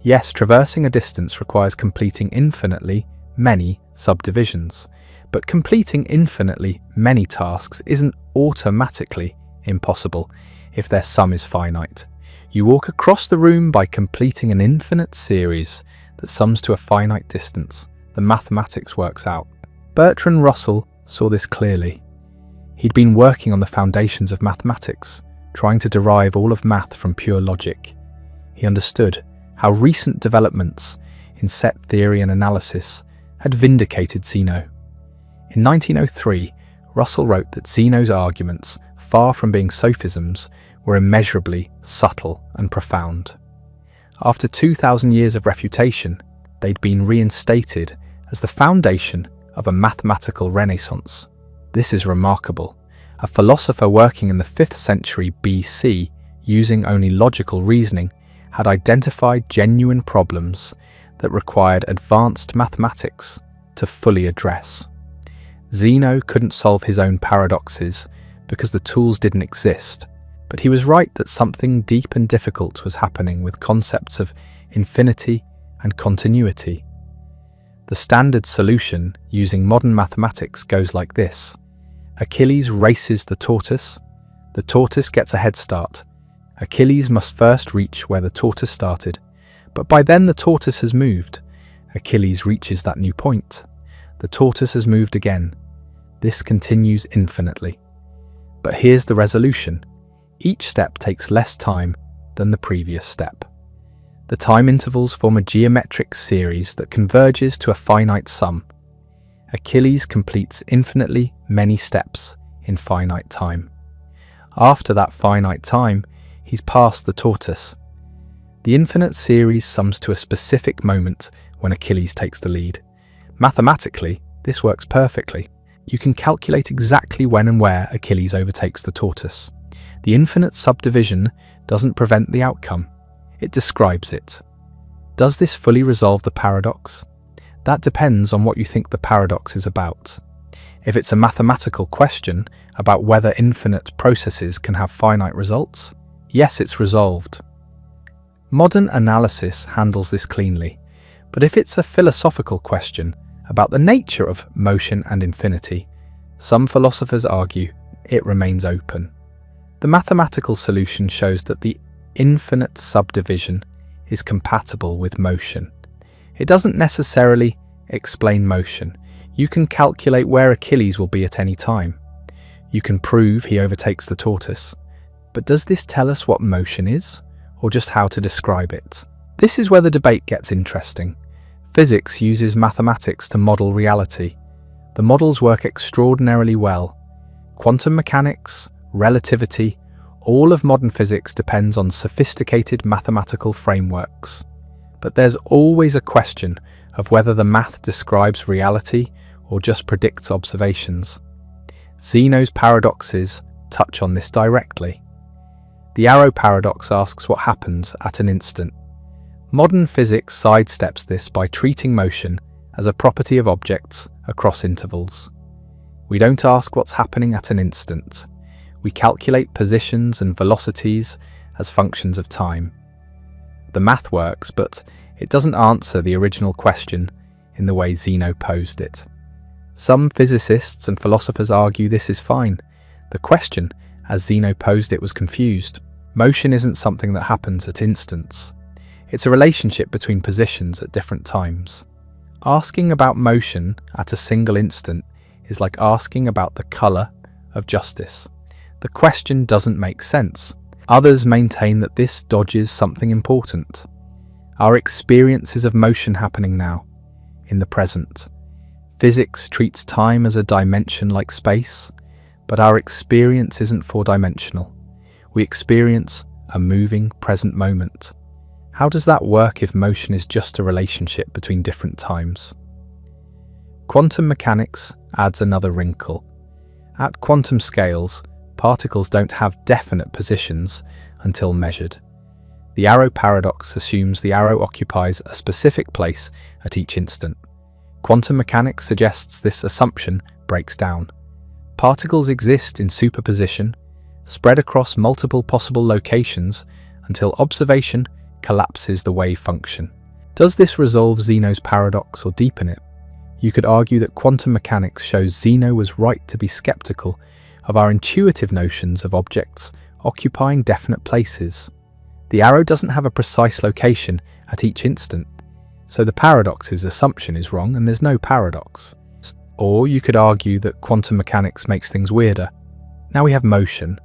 Yes, traversing a distance requires completing infinitely many subdivisions, but completing infinitely many tasks isn't automatically impossible if their sum is finite. You walk across the room by completing an infinite series that sums to a finite distance. The mathematics works out. Bertrand Russell saw this clearly. He'd been working on the foundations of mathematics, trying to derive all of math from pure logic. He understood how recent developments in set theory and analysis had vindicated Zeno. In 1903, Russell wrote that Zeno's arguments, far from being sophisms, were immeasurably subtle and profound. After 2,000 years of refutation, they'd been reinstated as the foundation of a mathematical renaissance. This is remarkable. A philosopher working in the 5th century BC, using only logical reasoning, had identified genuine problems that required advanced mathematics to fully address. Zeno couldn't solve his own paradoxes because the tools didn't exist, but he was right that something deep and difficult was happening with concepts of infinity and continuity. The standard solution using modern mathematics goes like this. Achilles races the tortoise gets a head start. Achilles must first reach where the tortoise started, but by then the tortoise has moved. Achilles reaches that new point. The tortoise has moved again. This continues infinitely. But here's the resolution. Each step takes less time than the previous step. The time intervals form a geometric series that converges to a finite sum. Achilles completes infinitely many steps in finite time. After that finite time, he's past the tortoise. The infinite series sums to a specific moment when Achilles takes the lead. Mathematically, this works perfectly. You can calculate exactly when and where Achilles overtakes the tortoise. The infinite subdivision doesn't prevent the outcome, it describes it. Does this fully resolve the paradox? That depends on what you think the paradox is about. If it's a mathematical question about whether infinite processes can have finite results, yes, it's resolved. Modern analysis handles this cleanly, but if it's a philosophical question about the nature of motion and infinity, some philosophers argue it remains open. The mathematical solution shows that the infinite subdivision is compatible with motion. It doesn't necessarily explain motion. You can calculate where Achilles will be at any time. You can prove he overtakes the tortoise. But does this tell us what motion is, or just how to describe it? This is where the debate gets interesting. Physics uses mathematics to model reality. The models work extraordinarily well. Quantum mechanics, relativity, all of modern physics depends on sophisticated mathematical frameworks. But there's always a question of whether the math describes reality or just predicts observations. Zeno's paradoxes touch on this directly. The arrow paradox asks what happens at an instant. Modern physics sidesteps this by treating motion as a property of objects across intervals. We don't ask what's happening at an instant. We calculate positions and velocities as functions of time. The math works, but it doesn't answer the original question in the way Zeno posed it. Some physicists and philosophers argue this is fine. The question, as Zeno posed it, was confused. Motion isn't something that happens at instants. It's a relationship between positions at different times. Asking about motion at a single instant is like asking about the colour of justice. The question doesn't make sense. Others maintain that this dodges something important. Our experiences of motion happening now, in the present. Physics treats time as a dimension like space, but our experience isn't four-dimensional. We experience a moving present moment. How does that work if motion is just a relationship between different times? Quantum mechanics adds another wrinkle. At quantum scales, particles don't have definite positions until measured. The arrow paradox assumes the arrow occupies a specific place at each instant. Quantum mechanics suggests this assumption breaks down. Particles exist in superposition, spread across multiple possible locations until observation collapses the wave function. Does this resolve Zeno's paradox or deepen it? You could argue that quantum mechanics shows Zeno was right to be skeptical of our intuitive notions of objects occupying definite places. The arrow doesn't have a precise location at each instant, so the paradox's assumption is wrong and there's no paradox. Or you could argue that quantum mechanics makes things weirder. Now we have motion,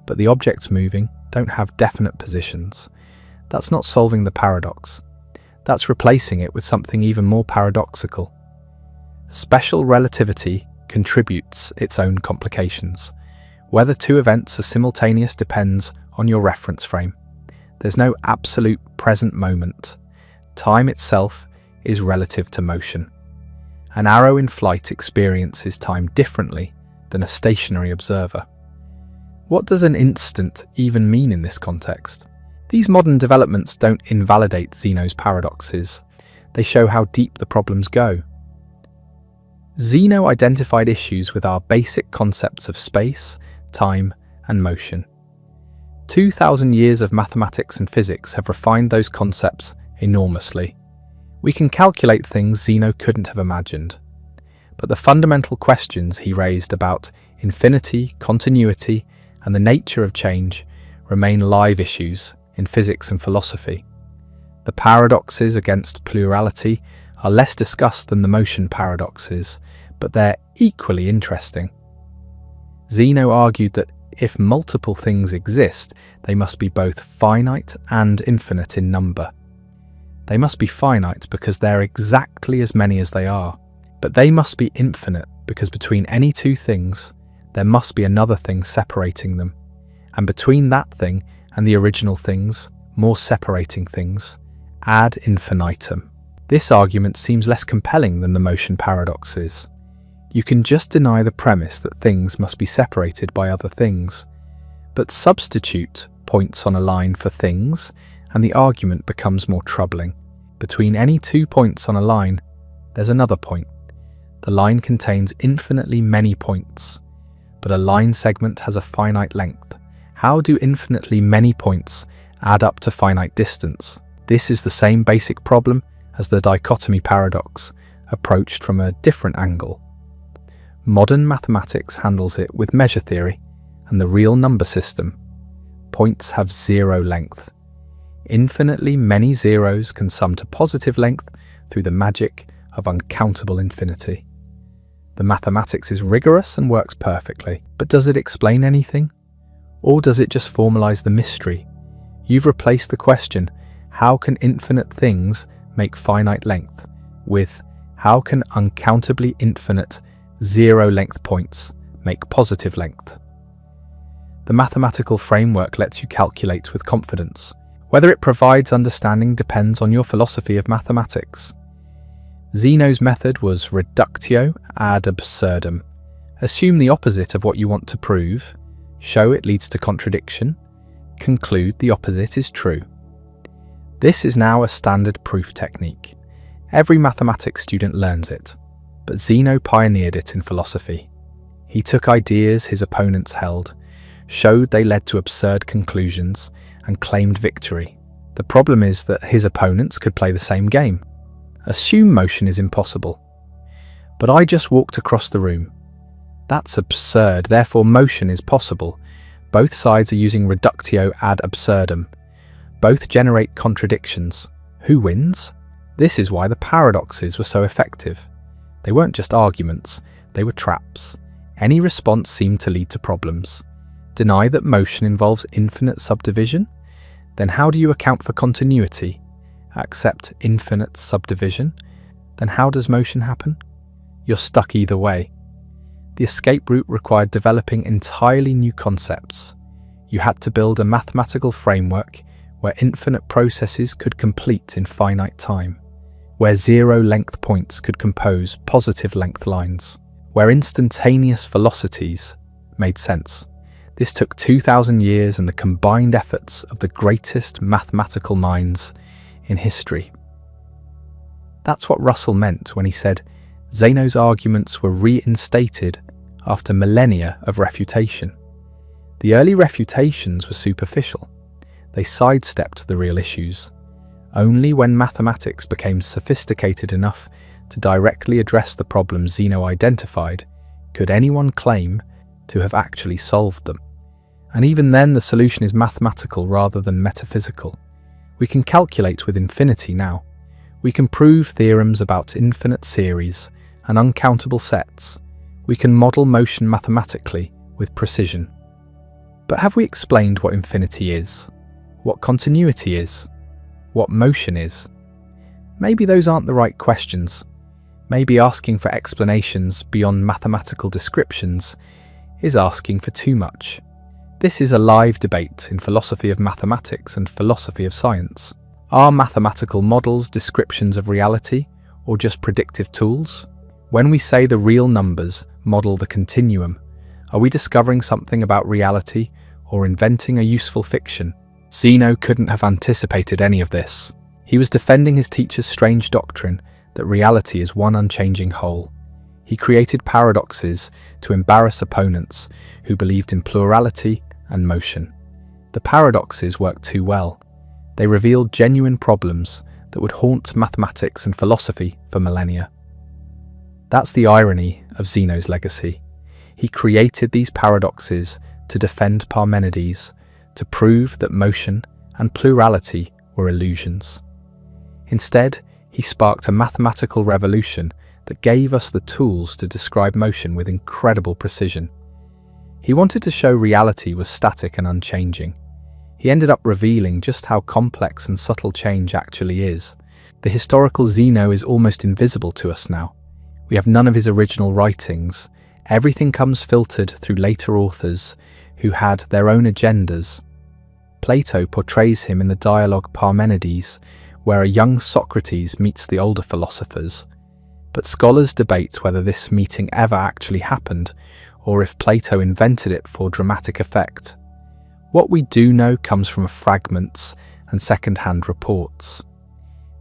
but the objects moving don't have definite positions. That's not solving the paradox. That's replacing it with something even more paradoxical. Special relativity contributes its own complications. Whether two events are simultaneous depends on your reference frame. There's no absolute present moment. Time itself is relative to motion. An arrow in flight experiences time differently than a stationary observer. What does an instant even mean in this context? These modern developments don't invalidate Zeno's paradoxes. They show how deep the problems go. Zeno identified issues with our basic concepts of space, time, and motion. 2,000 years of mathematics and physics have refined those concepts enormously. We can calculate things Zeno couldn't have imagined. But the fundamental questions he raised about infinity, continuity, and the nature of change remain live issues in physics and philosophy. The paradoxes against plurality are less discussed than the motion paradoxes, but they're equally interesting. Zeno argued that if multiple things exist, they must be both finite and infinite in number. They must be finite because they're exactly as many as they are, but they must be infinite because between any two things, there must be another thing separating them, and between that thing and the original things, more separating things, ad infinitum. This argument seems less compelling than the motion paradoxes. You can just deny the premise that things must be separated by other things, but substitute points on a line for things, and the argument becomes more troubling. Between any 2 points on a line, there's another point. The line contains infinitely many points, but a line segment has a finite length. How do infinitely many points add up to finite distance? This is the same basic problem as the dichotomy paradox, approached from a different angle. Modern mathematics handles it with measure theory and the real number system. Points have zero length. Infinitely many zeros can sum to positive length through the magic of uncountable infinity. The mathematics is rigorous and works perfectly, but does it explain anything? Or does it just formalize the mystery? You've replaced the question, how can infinite things make finite length, with how can uncountably infinite zero-length points make positive length? The mathematical framework lets you calculate with confidence. Whether it provides understanding depends on your philosophy of mathematics. Zeno's method was reductio ad absurdum. Assume the opposite of what you want to prove, show it leads to contradiction, conclude the opposite is true. This is now a standard proof technique. Every mathematics student learns it, but Zeno pioneered it in philosophy. He took ideas his opponents held, showed they led to absurd conclusions, and claimed victory. The problem is that his opponents could play the same game. Assume motion is impossible. But I just walked across the room. That's absurd, therefore motion is possible. Both sides are using reductio ad absurdum. Both generate contradictions. Who wins? This is why the paradoxes were so effective. They weren't just arguments, they were traps. Any response seemed to lead to problems. Deny that motion involves infinite subdivision? Then how do you account for continuity? Accept infinite subdivision? Then how does motion happen? You're stuck either way. The escape route required developing entirely new concepts. You had to build a mathematical framework where infinite processes could complete in finite time, where zero-length points could compose positive-length lines, where instantaneous velocities made sense. This took 2,000 years and the combined efforts of the greatest mathematical minds in history. That's what Russell meant when he said Zeno's arguments were reinstated after millennia of refutation. The early refutations were superficial. They sidestepped the real issues. Only when mathematics became sophisticated enough to directly address the problems Zeno identified could anyone claim to have actually solved them. And even then, the solution is mathematical rather than metaphysical. We can calculate with infinity now. We can prove theorems about infinite series and uncountable sets. We can model motion mathematically with precision. But have we explained what infinity is? What continuity is? What motion is? Maybe those aren't the right questions. Maybe asking for explanations beyond mathematical descriptions is asking for too much. This is a live debate in philosophy of mathematics and philosophy of science. Are mathematical models descriptions of reality or just predictive tools? When we say the real numbers model the continuum, are we discovering something about reality or inventing a useful fiction? Zeno couldn't have anticipated any of this. He was defending his teacher's strange doctrine that reality is one unchanging whole. He created paradoxes to embarrass opponents who believed in plurality and motion. The paradoxes worked too well. They revealed genuine problems that would haunt mathematics and philosophy for millennia. That's the irony of Zeno's legacy. He created these paradoxes to defend Parmenides, to prove that motion and plurality were illusions. Instead, he sparked a mathematical revolution that gave us the tools to describe motion with incredible precision. He wanted to show reality was static and unchanging. He ended up revealing just how complex and subtle change actually is. The historical Zeno is almost invisible to us now. We have none of his original writings. Everything comes filtered through later authors who had their own agendas. Plato portrays him in the dialogue Parmenides, where a young Socrates meets the older philosophers. But scholars debate whether this meeting ever actually happened, or if Plato invented it for dramatic effect. What we do know comes from fragments and second-hand reports.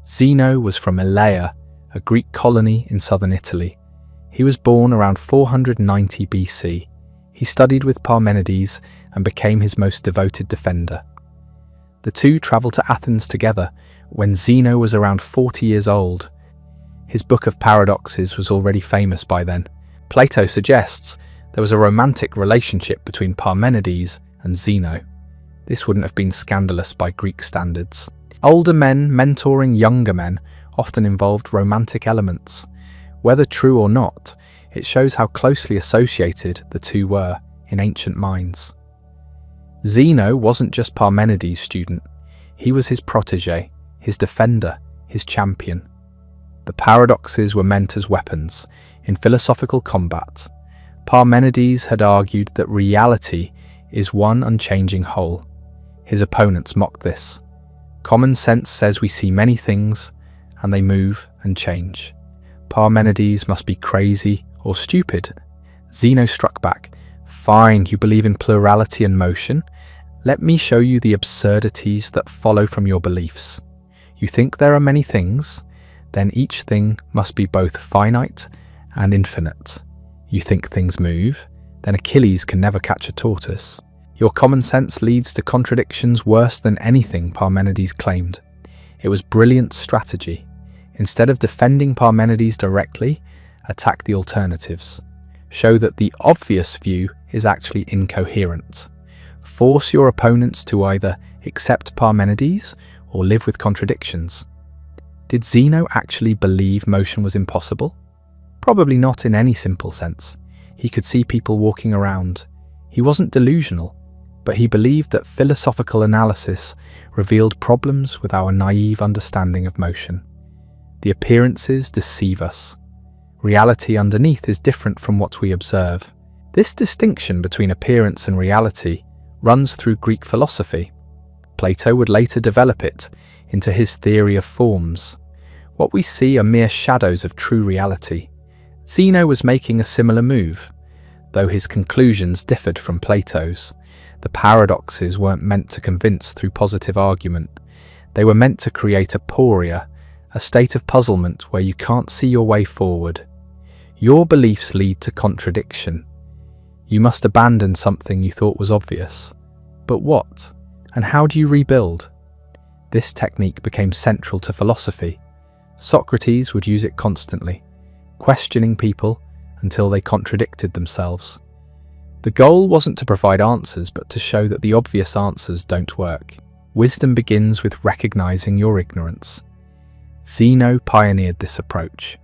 Zeno was from Elea, a Greek colony in southern Italy. He was born around 490 BC. He studied with Parmenides and became his most devoted defender. The two travelled to Athens together when Zeno was around 40 years old. His book of paradoxes was already famous by then. Plato suggests there was a romantic relationship between Parmenides and Zeno. This wouldn't have been scandalous by Greek standards. Older men mentoring younger men often involved romantic elements. Whether true or not, it shows how closely associated the two were in ancient minds. Zeno wasn't just Parmenides' student, he was his protégé, his defender, his champion. The paradoxes were meant as weapons in philosophical combat. Parmenides had argued that reality is one unchanging whole. His opponents mocked this. Common sense says we see many things, and they move and change. Parmenides must be crazy or stupid. Zeno struck back. Fine, you believe in plurality and motion. Let me show you the absurdities that follow from your beliefs. You think there are many things, then each thing must be both finite and infinite. You think things move, then Achilles can never catch a tortoise. Your common sense leads to contradictions worse than anything Parmenides claimed. It was brilliant strategy. Instead of defending Parmenides directly, attack the alternatives. Show that the obvious view is actually incoherent. Force your opponents to either accept Parmenides or live with contradictions. Did Zeno actually believe motion was impossible? Probably not in any simple sense. He could see people walking around. He wasn't delusional, but he believed that philosophical analysis revealed problems with our naive understanding of motion. The appearances deceive us. Reality underneath is different from what we observe. This distinction between appearance and reality runs through Greek philosophy. Plato would later develop it into his theory of forms. What we see are mere shadows of true reality. Zeno was making a similar move, though his conclusions differed from Plato's. The paradoxes weren't meant to convince through positive argument. They were meant to create aporia, a state of puzzlement where you can't see your way forward. Your beliefs lead to contradiction. You must abandon something you thought was obvious. But what? And how do you rebuild? This technique became central to philosophy. Socrates would use it constantly, questioning people until they contradicted themselves. The goal wasn't to provide answers, but to show that the obvious answers don't work. Wisdom begins with recognizing your ignorance. Zeno pioneered this approach.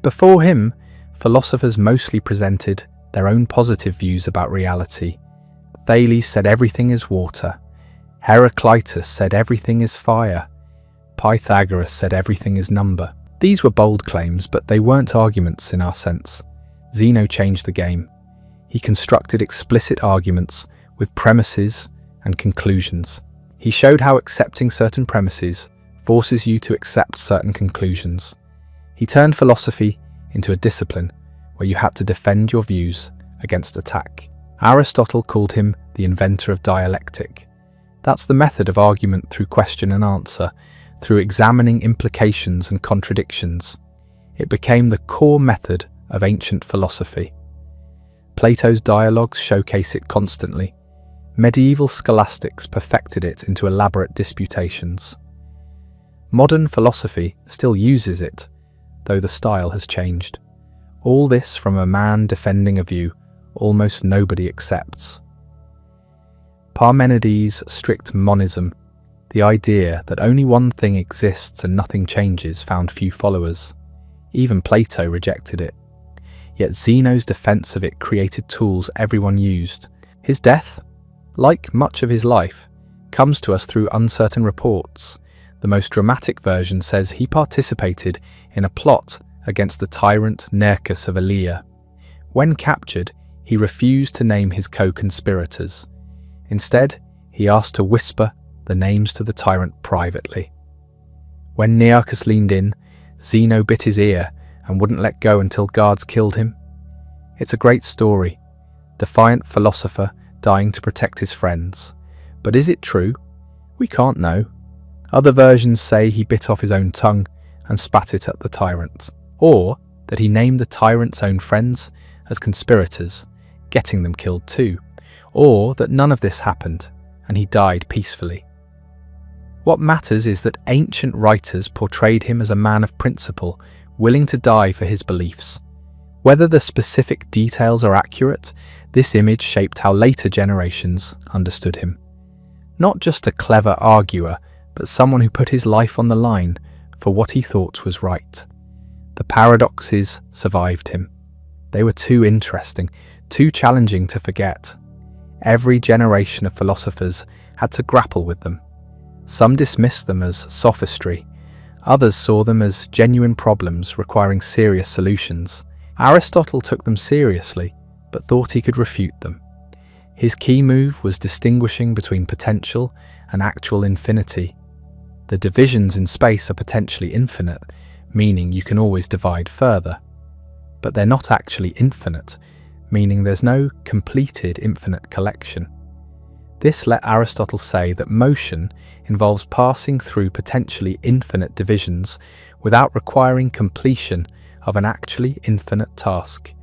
Before him, philosophers mostly presented their own positive views about reality. Thales said everything is water. Heraclitus said everything is fire. Pythagoras said everything is number. These were bold claims, but they weren't arguments in our sense. Zeno changed the game. He constructed explicit arguments with premises and conclusions. He showed how accepting certain premises forces you to accept certain conclusions. He turned philosophy into a discipline where you had to defend your views against attack. Aristotle called him the inventor of dialectic. That's the method of argument through question and answer, through examining implications and contradictions. It became the core method of ancient philosophy. Plato's dialogues showcase it constantly. Medieval scholastics perfected it into elaborate disputations. Modern philosophy still uses it, though the style has changed. All this from a man defending a view almost nobody accepts. Parmenides' strict monism, the idea that only one thing exists and nothing changes, found few followers. Even Plato rejected it. Yet Zeno's defense of it created tools everyone used. His death, like much of his life, comes to us through uncertain reports. The most dramatic version says he participated in a plot against the tyrant Zeno of Elea. When captured, he refused to name his co-conspirators. Instead, he asked to whisper the names to the tyrant privately. When Nearchus leaned in, Zeno bit his ear and wouldn't let go until guards killed him. It's a great story. Defiant philosopher dying to protect his friends. But is it true? We can't know. Other versions say he bit off his own tongue and spat it at the tyrant, or that he named the tyrant's own friends as conspirators, getting them killed too, or that none of this happened and he died peacefully. What matters is that ancient writers portrayed him as a man of principle, willing to die for his beliefs. Whether the specific details are accurate, this image shaped how later generations understood him. Not just a clever arguer, but someone who put his life on the line for what he thought was right. The paradoxes survived him. They were too interesting, too challenging to forget. Every generation of philosophers had to grapple with them. Some dismissed them as sophistry. Others saw them as genuine problems requiring serious solutions. Aristotle took them seriously, but thought he could refute them. His key move was distinguishing between potential and actual infinity. The divisions in space are potentially infinite, meaning you can always divide further. But they're not actually infinite, meaning there's no completed infinite collection. This let Aristotle say that motion involves passing through potentially infinite divisions without requiring completion of an actually infinite task.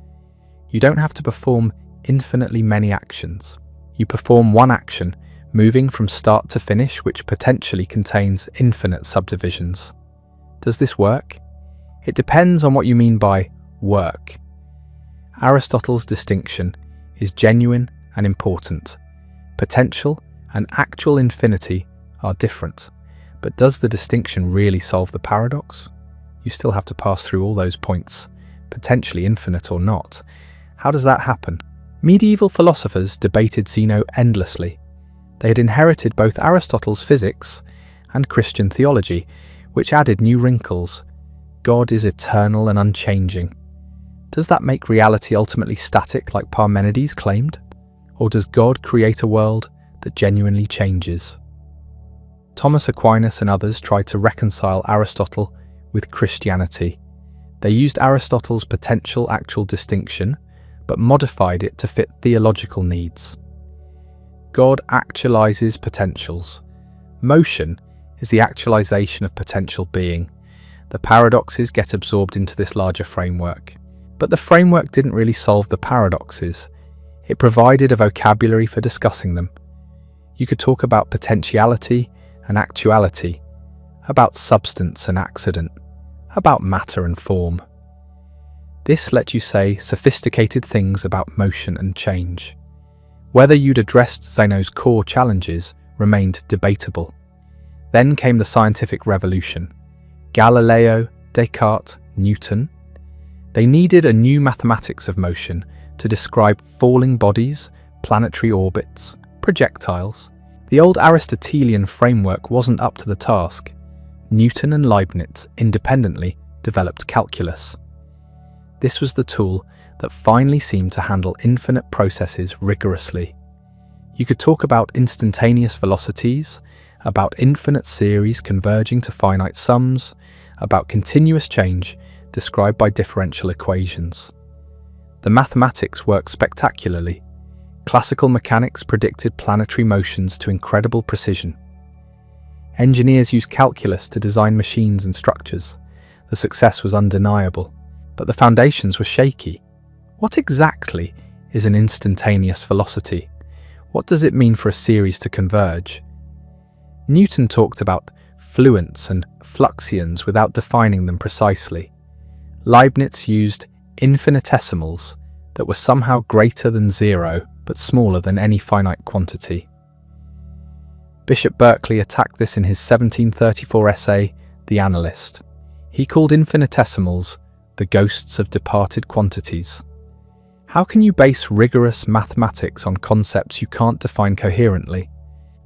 You don't have to perform infinitely many actions. You perform one action, moving from start to finish, which potentially contains infinite subdivisions. Does this work? It depends on what you mean by work. Aristotle's distinction is genuine and important. Potential and actual infinity are different, but does the distinction really solve the paradox? You still have to pass through all those points, potentially infinite or not. How does that happen? Medieval philosophers debated Zeno endlessly. They had inherited both Aristotle's physics and Christian theology, which added new wrinkles. God is eternal and unchanging. Does that make reality ultimately static like Parmenides claimed? Or does God create a world that genuinely changes? Thomas Aquinas and others tried to reconcile Aristotle with Christianity. They used Aristotle's potential-actual distinction, but modified it to fit theological needs. God actualizes potentials. Motion is the actualization of potential being. The paradoxes get absorbed into this larger framework. But the framework didn't really solve the paradoxes. It provided a vocabulary for discussing them. You could talk about potentiality and actuality, about substance and accident, about matter and form. This let you say sophisticated things about motion and change. Whether you'd addressed Zeno's core challenges remained debatable. Then came the scientific revolution. Galileo, Descartes, Newton. They needed a new mathematics of motion to describe falling bodies, planetary orbits, projectiles. The old Aristotelian framework wasn't up to the task. Newton and Leibniz independently developed calculus. This was the tool that finally seemed to handle infinite processes rigorously. You could talk about instantaneous velocities, about infinite series converging to finite sums, about continuous change described by differential equations. The mathematics worked spectacularly. Classical mechanics predicted planetary motions to incredible precision. Engineers used calculus to design machines and structures. The success was undeniable, but the foundations were shaky. What exactly is an instantaneous velocity? What does it mean for a series to converge? Newton talked about fluents and fluxions without defining them precisely. Leibniz used infinitesimals that were somehow greater than zero but smaller than any finite quantity. Bishop Berkeley attacked this in his 1734 essay, The Analyst. He called infinitesimals the ghosts of departed quantities. How can you base rigorous mathematics on concepts you can't define coherently?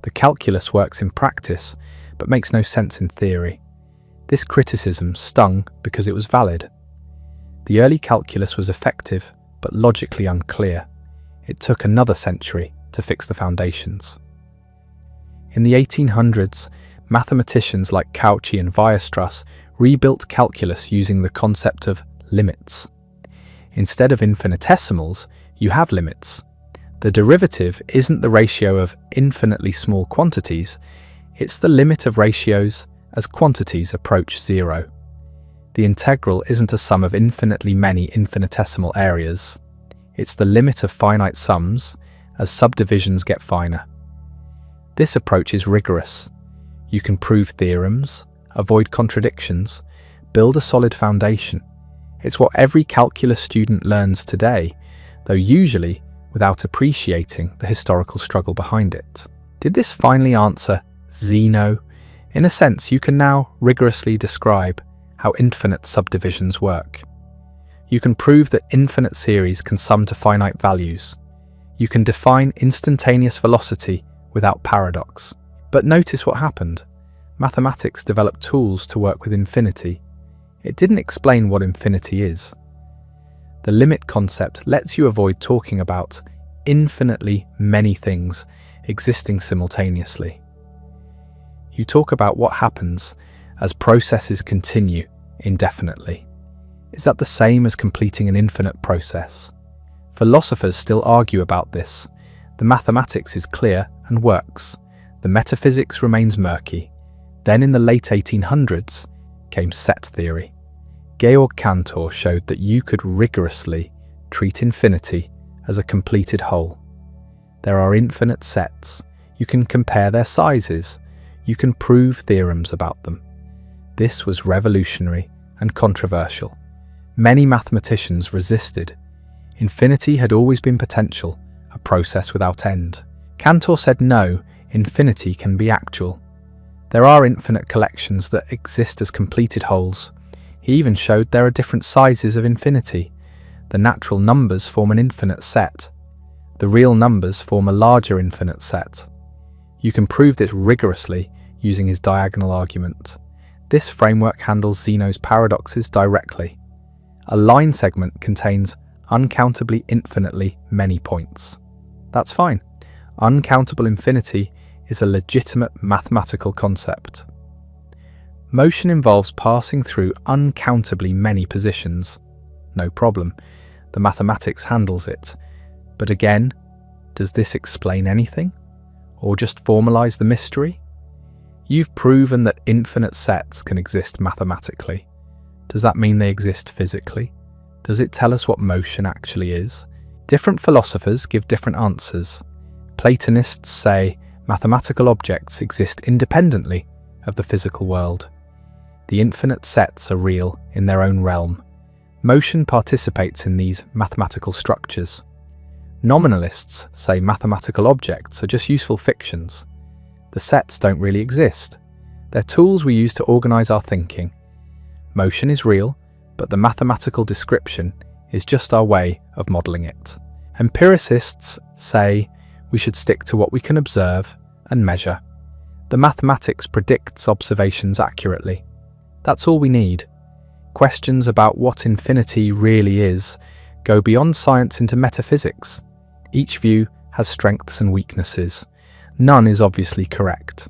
The calculus works in practice, but makes no sense in theory. This criticism stung because it was valid. The early calculus was effective, but logically unclear. It took another century to fix the foundations. In the 1800s, mathematicians like Cauchy and Weierstrass rebuilt calculus using the concept of limits. Instead of infinitesimals, you have limits. The derivative isn't the ratio of infinitely small quantities, it's the limit of ratios as quantities approach zero. The integral isn't a sum of infinitely many infinitesimal areas. It's the limit of finite sums as subdivisions get finer. This approach is rigorous. You can prove theorems, avoid contradictions, build a solid foundation. It's what every calculus student learns today, though usually without appreciating the historical struggle behind it. Did this finally answer Zeno? In a sense, you can now rigorously describe how infinite subdivisions work. You can prove that infinite series can sum to finite values. You can define instantaneous velocity without paradox. But notice what happened. Mathematics developed tools to work with infinity. It didn't explain what infinity is. The limit concept lets you avoid talking about infinitely many things existing simultaneously. You talk about what happens as processes continue indefinitely. Is that the same as completing an infinite process? Philosophers still argue about this. The mathematics is clear, and works. The metaphysics remains murky. Then in the late 1800s came set theory. Georg Cantor showed that you could rigorously treat infinity as a completed whole. There are infinite sets. You can compare their sizes. You can prove theorems about them. This was revolutionary and controversial. Many mathematicians resisted. Infinity had always been potential, a process without end. Cantor said no, infinity can be actual. There are infinite collections that exist as completed wholes. He even showed there are different sizes of infinity. The natural numbers form an infinite set. The real numbers form a larger infinite set. You can prove this rigorously using his diagonal argument. This framework handles Zeno's paradoxes directly. A line segment contains uncountably infinitely many points. That's fine. Uncountable infinity is a legitimate mathematical concept. Motion involves passing through uncountably many positions. No problem. The mathematics handles it. But again, does this explain anything? Or just formalize the mystery? You've proven that infinite sets can exist mathematically. Does that mean they exist physically? Does it tell us what motion actually is? Different philosophers give different answers. Platonists say mathematical objects exist independently of the physical world. The infinite sets are real in their own realm. Motion participates in these mathematical structures. Nominalists say mathematical objects are just useful fictions. The sets don't really exist. They're tools we use to organize our thinking. Motion is real, but the mathematical description is just our way of modeling it. Empiricists say we should stick to what we can observe and measure. The mathematics predicts observations accurately. That's all we need. Questions about what infinity really is go beyond science into metaphysics. Each view has strengths and weaknesses. None is obviously correct.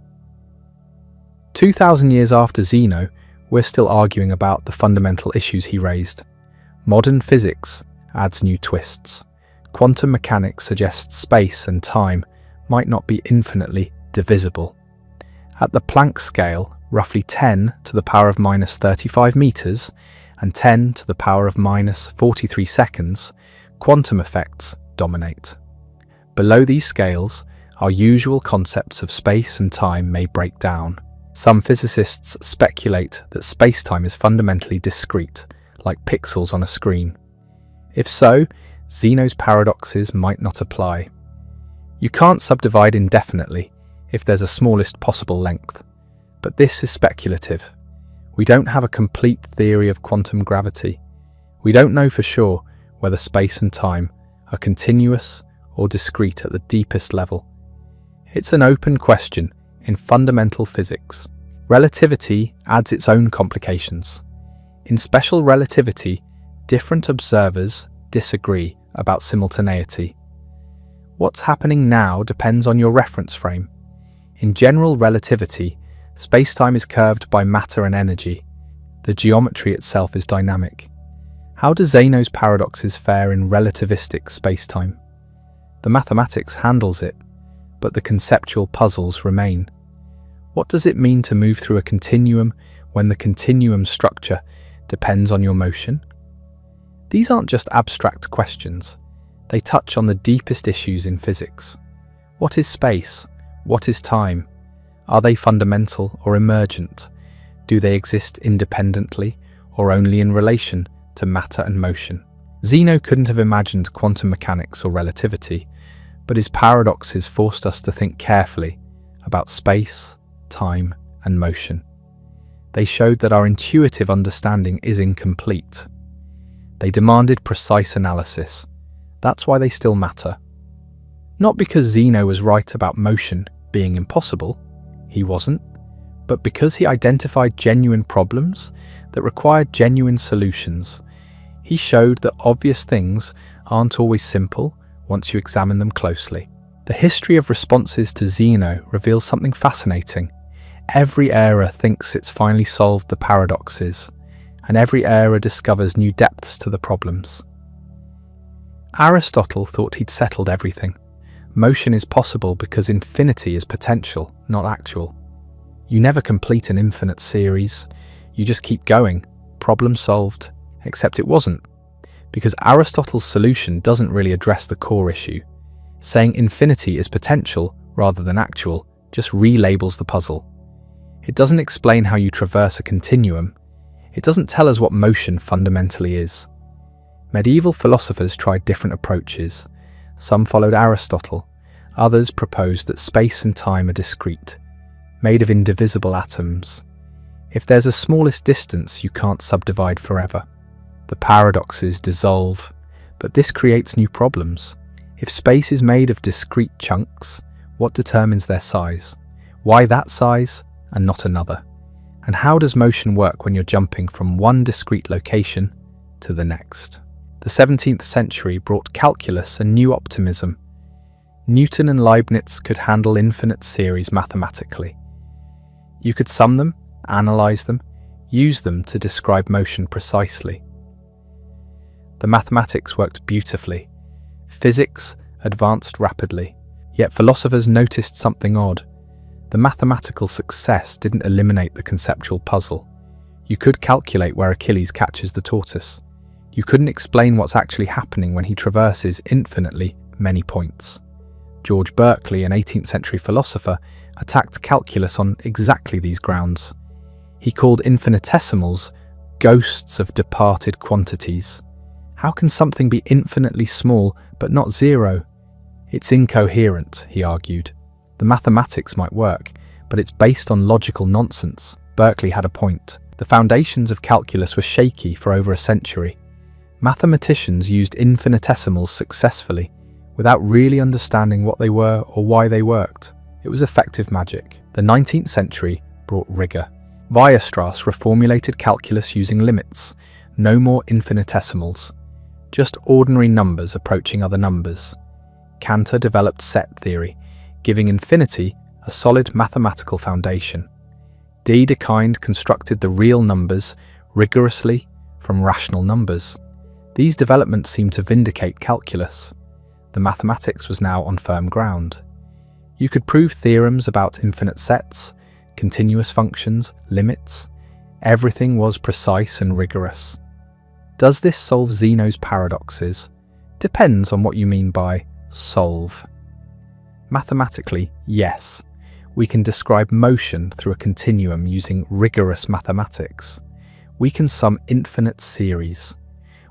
2,000 years after Zeno, we're still arguing about the fundamental issues he raised. Modern physics adds new twists. Quantum mechanics suggests space and time might not be infinitely divisible. At the Planck scale, roughly 10 to the power of minus 35 meters and 10 to the power of minus 43 seconds, quantum effects dominate. Below these scales, our usual concepts of space and time may break down. Some physicists speculate that space-time is fundamentally discrete, like pixels on a screen. If so, Zeno's paradoxes might not apply. You can't subdivide indefinitely if there's a smallest possible length. But this is speculative. We don't have a complete theory of quantum gravity. We don't know for sure whether space and time are continuous or discrete at the deepest level. It's an open question in fundamental physics. Relativity adds its own complications. In special relativity, different observers disagree about simultaneity. What's happening now depends on your reference frame. In general relativity, space-time is curved by matter and energy. The geometry itself is dynamic. How do Zeno's paradoxes fare in relativistic space-time? The mathematics handles it, but the conceptual puzzles remain. What does it mean to move through a continuum when the continuum structure depends on your motion? These aren't just abstract questions. They touch on the deepest issues in physics. What is space? What is time? Are they fundamental or emergent? Do they exist independently or only in relation to matter and motion? Zeno couldn't have imagined quantum mechanics or relativity, but his paradoxes forced us to think carefully about space, time, and motion. They showed that our intuitive understanding is incomplete. They demanded precise analysis. That's why they still matter. Not because Zeno was right about motion being impossible, he wasn't, but because he identified genuine problems that required genuine solutions. He showed that obvious things aren't always simple once you examine them closely. The history of responses to Zeno reveals something fascinating. Every era thinks it's finally solved the paradoxes, and every era discovers new depths to the problems. Aristotle thought he'd settled everything. Motion is possible because infinity is potential, not actual. You never complete an infinite series. You just keep going. Problem solved. Except it wasn't. Because Aristotle's solution doesn't really address the core issue. Saying infinity is potential rather than actual just relabels the puzzle. It doesn't explain how you traverse a continuum. It doesn't tell us what motion fundamentally is. Medieval philosophers tried different approaches. Some followed Aristotle. Others proposed that space and time are discrete, made of indivisible atoms. If there's a smallest distance, you can't subdivide forever. The paradoxes dissolve, but this creates new problems. If space is made of discrete chunks, what determines their size? Why that size and not another? And how does motion work when you're jumping from one discrete location to the next? The 17th century brought calculus and new optimism. Newton and Leibniz could handle infinite series mathematically. You could sum them, analyze them, use them to describe motion precisely. The mathematics worked beautifully. Physics advanced rapidly. Yet philosophers noticed something odd. The mathematical success didn't eliminate the conceptual puzzle. You could calculate where Achilles catches the tortoise. You couldn't explain what's actually happening when he traverses infinitely many points. George Berkeley, an 18th century philosopher, attacked calculus on exactly these grounds. He called infinitesimals ghosts of departed quantities. How can something be infinitely small but not zero? It's incoherent, he argued. The mathematics might work, but it's based on logical nonsense. Berkeley had a point. The foundations of calculus were shaky for over a century. Mathematicians used infinitesimals successfully, without really understanding what they were or why they worked. It was effective magic. The 19th century brought rigor. Weierstrass reformulated calculus using limits. No more infinitesimals. Just ordinary numbers approaching other numbers. Cantor developed set theory, giving infinity a solid mathematical foundation. Dedekind constructed the real numbers rigorously from rational numbers. These developments seemed to vindicate calculus. The mathematics was now on firm ground. You could prove theorems about infinite sets, continuous functions, limits. Everything was precise and rigorous. Does this solve Zeno's paradoxes? Depends on what you mean by solve. Mathematically, yes. We can describe motion through a continuum using rigorous mathematics. We can sum infinite series.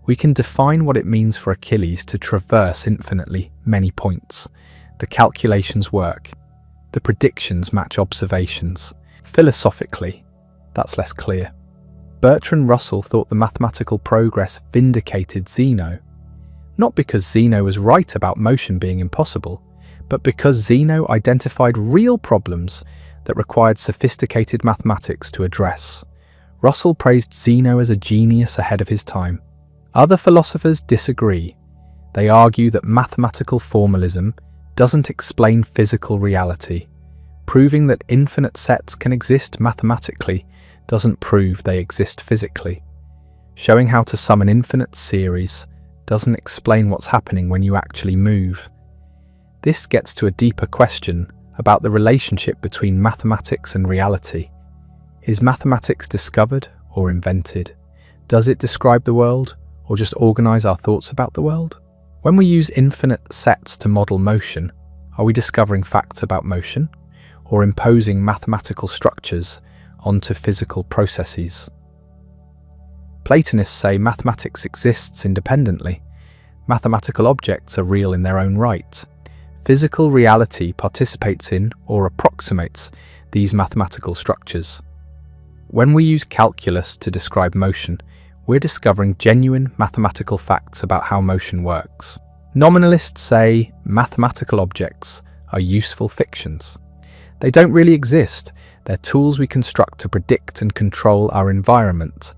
We can define what it means for Achilles to traverse infinitely many points. The calculations work. The predictions match observations. Philosophically, that's less clear. Bertrand Russell thought the mathematical progress vindicated Zeno. Not because Zeno was right about motion being impossible, but because Zeno identified real problems that required sophisticated mathematics to address. Russell praised Zeno as a genius ahead of his time. Other philosophers disagree. They argue that mathematical formalism doesn't explain physical reality. Proving that infinite sets can exist mathematically doesn't prove they exist physically. Showing how to sum an infinite series doesn't explain what's happening when you actually move. This gets to a deeper question about the relationship between mathematics and reality. Is mathematics discovered or invented? Does it describe the world or just organize our thoughts about the world? When we use infinite sets to model motion, are we discovering facts about motion or imposing mathematical structures onto physical processes? Platonists say mathematics exists independently. Mathematical objects are real in their own right. Physical reality participates in or approximates these mathematical structures. When we use calculus to describe motion, we're discovering genuine mathematical facts about how motion works. Nominalists say mathematical objects are useful fictions. They don't really exist. They're tools we construct to predict and control our environment.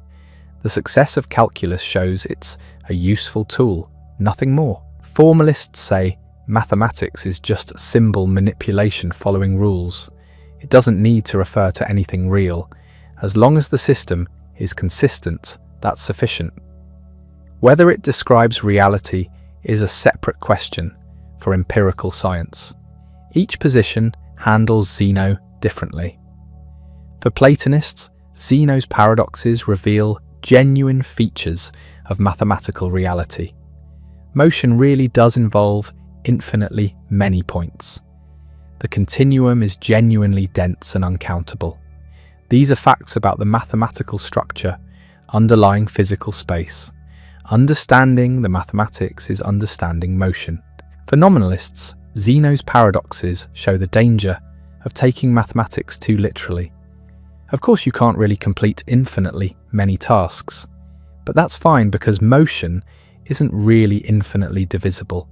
The success of calculus shows it's a useful tool, nothing more. Formalists say mathematics is just symbol manipulation following rules. It doesn't need to refer to anything real. As long as the system is consistent, that's sufficient. Whether it describes reality is a separate question. for empirical science. Each position handles Zeno differently. For Platonists, Zeno's paradoxes reveal genuine features of mathematical reality. Motion really does involve infinitely many points. The continuum is genuinely dense and uncountable. These are facts about the mathematical structure underlying physical space. Understanding the mathematics is understanding motion. For nominalists, Zeno's paradoxes show the danger of taking mathematics too literally. Of course, you can't really complete infinitely many tasks, but that's fine because motion isn't really infinitely divisible.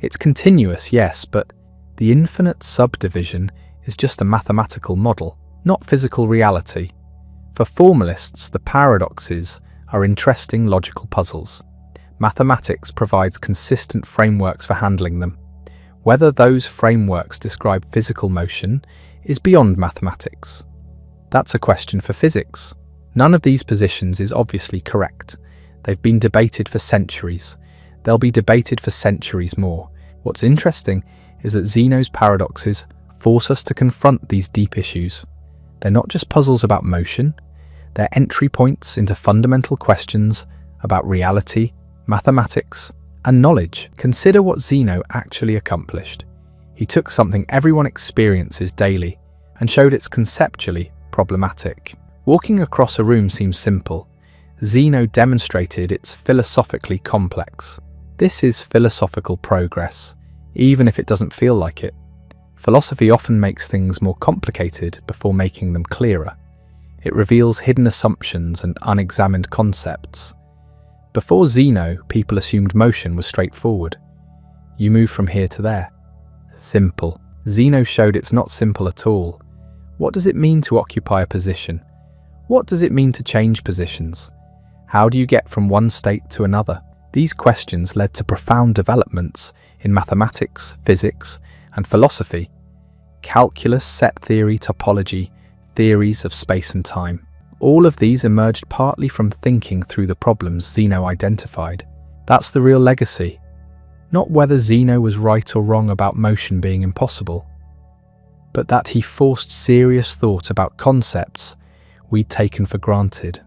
It's continuous, yes, but the infinite subdivision is just a mathematical model, not physical reality. For formalists, the paradoxes are interesting logical puzzles. Mathematics provides consistent frameworks for handling them. Whether those frameworks describe physical motion is beyond mathematics. That's a question for physics. None of these positions is obviously correct. They've been debated for centuries. They'll be debated for centuries more. What's interesting is that Zeno's paradoxes force us to confront these deep issues. They're not just puzzles about motion, they're entry points into fundamental questions about reality, mathematics, and knowledge. Consider what Zeno actually accomplished. He took something everyone experiences daily and showed it's conceptually problematic. Walking across a room seems simple. Zeno demonstrated it's philosophically complex. This is philosophical progress, even if it doesn't feel like it. Philosophy often makes things more complicated before making them clearer. It reveals hidden assumptions and unexamined concepts. Before Zeno, people assumed motion was straightforward. You move from here to there. Simple. Zeno showed it's not simple at all. What does it mean to occupy a position? What does it mean to change positions? How do you get from one state to another? These questions led to profound developments in mathematics, physics, and philosophy. Calculus, set theory, topology, theories of space and time. All of these emerged partly from thinking through the problems Zeno identified. That's the real legacy. Not whether Zeno was right or wrong about motion being impossible, but that he forced serious thought about concepts we'd taken for granted.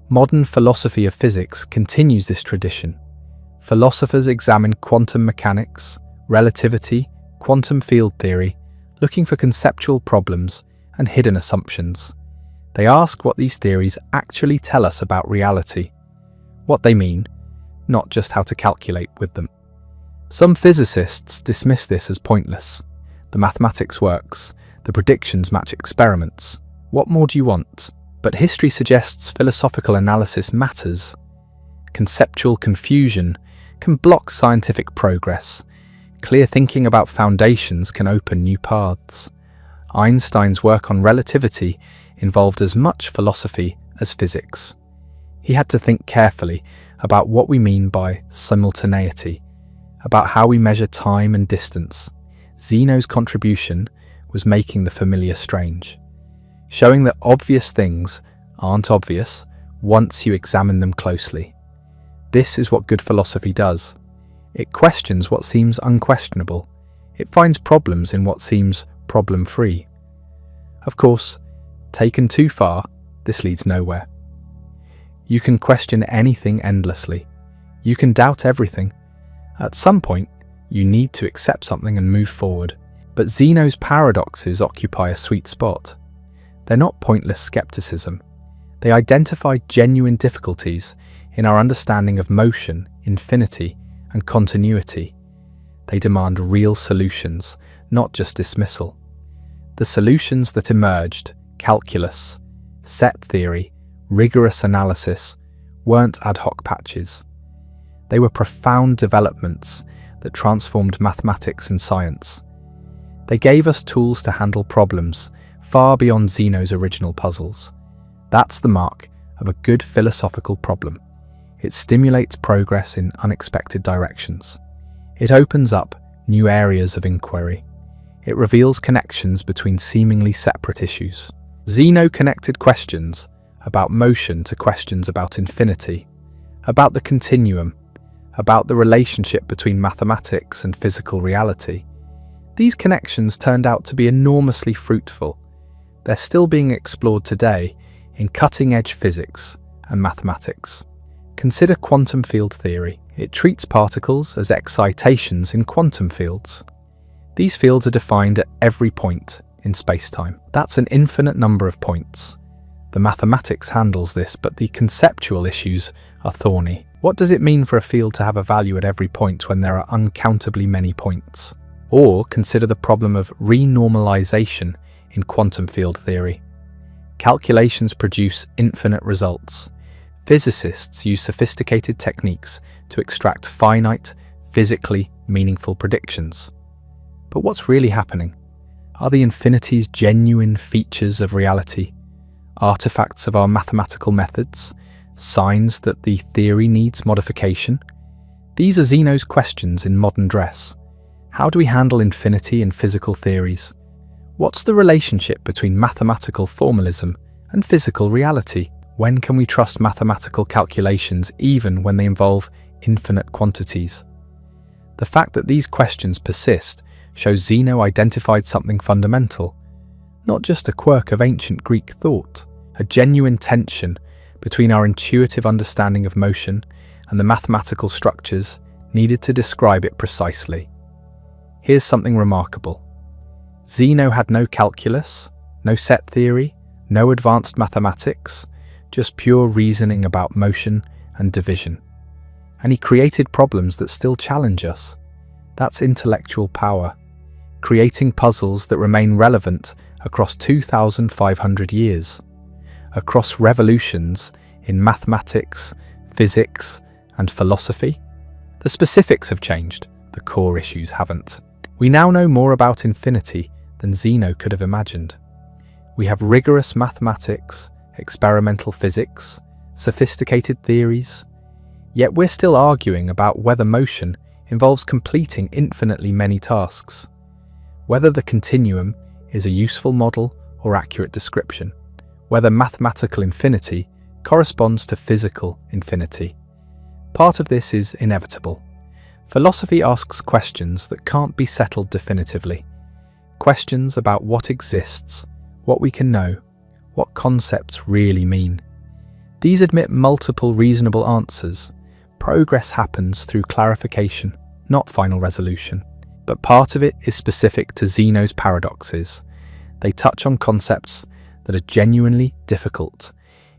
Modern philosophy of physics continues this tradition. Philosophers examine quantum mechanics, relativity, quantum field theory, looking for conceptual problems and hidden assumptions. They ask what these theories actually tell us about reality, what they mean, not just how to calculate with them. Some physicists dismiss this as pointless. The mathematics works, the predictions match experiments. What more do you want? But history suggests philosophical analysis matters. Conceptual confusion can block scientific progress. Clear thinking about foundations can open new paths. Einstein's work on relativity involved as much philosophy as physics. He had to think carefully about what we mean by simultaneity, about how we measure time and distance. Zeno's contribution was making the familiar strange, showing that obvious things aren't obvious once you examine them closely. This is what good philosophy does. It questions what seems unquestionable. It finds problems in what seems problem-free. Of course, taken too far, this leads nowhere. You can question anything endlessly. You can doubt everything. At some point, you need to accept something and move forward. But Zeno's paradoxes occupy a sweet spot. They're not pointless skepticism. They identify genuine difficulties in our understanding of motion, infinity, and continuity. They demand real solutions, not just dismissal. The solutions that emerged, calculus, set theory, rigorous analysis, weren't ad hoc patches. They were profound developments that transformed mathematics and science. They gave us tools to handle problems far beyond Zeno's original puzzles. That's the mark of a good philosophical problem. It stimulates progress in unexpected directions. It opens up new areas of inquiry. It reveals connections between seemingly separate issues. Zeno connected questions about motion to questions about infinity, about the continuum, about the relationship between mathematics and physical reality. These connections turned out to be enormously fruitful. They're still being explored today in cutting-edge physics and mathematics. Consider quantum field theory. It treats particles as excitations in quantum fields. These fields are defined at every point in space-time. That's an infinite number of points. The mathematics handles this, but the conceptual issues are thorny. What does it mean for a field to have a value at every point when there are uncountably many points? Or consider the problem of renormalization in quantum field theory. Calculations produce infinite results. Physicists use sophisticated techniques to extract finite, physically meaningful predictions. But what's really happening? Are the infinities genuine features of reality? Artifacts of our mathematical methods? Signs that the theory needs modification? These are Zeno's questions in modern dress. How do we handle infinity in physical theories? What's the relationship between mathematical formalism and physical reality? When can we trust mathematical calculations even when they involve infinite quantities? The fact that these questions persist shows Zeno identified something fundamental, not just a quirk of ancient Greek thought, a genuine tension between our intuitive understanding of motion and the mathematical structures needed to describe it precisely. Here's something remarkable. Zeno had no calculus, no set theory, no advanced mathematics, just pure reasoning about motion and division. And he created problems that still challenge us. That's intellectual power, creating puzzles that remain relevant across 2,500 years, across revolutions in mathematics, physics, and philosophy. The specifics have changed, the core issues haven't. We now know more about infinity than Zeno could have imagined. We have rigorous mathematics, experimental physics, sophisticated theories, yet we're still arguing about whether motion involves completing infinitely many tasks, whether the continuum is a useful model or accurate description, whether mathematical infinity corresponds to physical infinity. Part of this is inevitable. Philosophy asks questions that can't be settled definitively. Questions about what exists, what we can know, what concepts really mean. These admit multiple reasonable answers. Progress happens through clarification, not final resolution. But part of it is specific to Zeno's paradoxes. They touch on concepts that are genuinely difficult.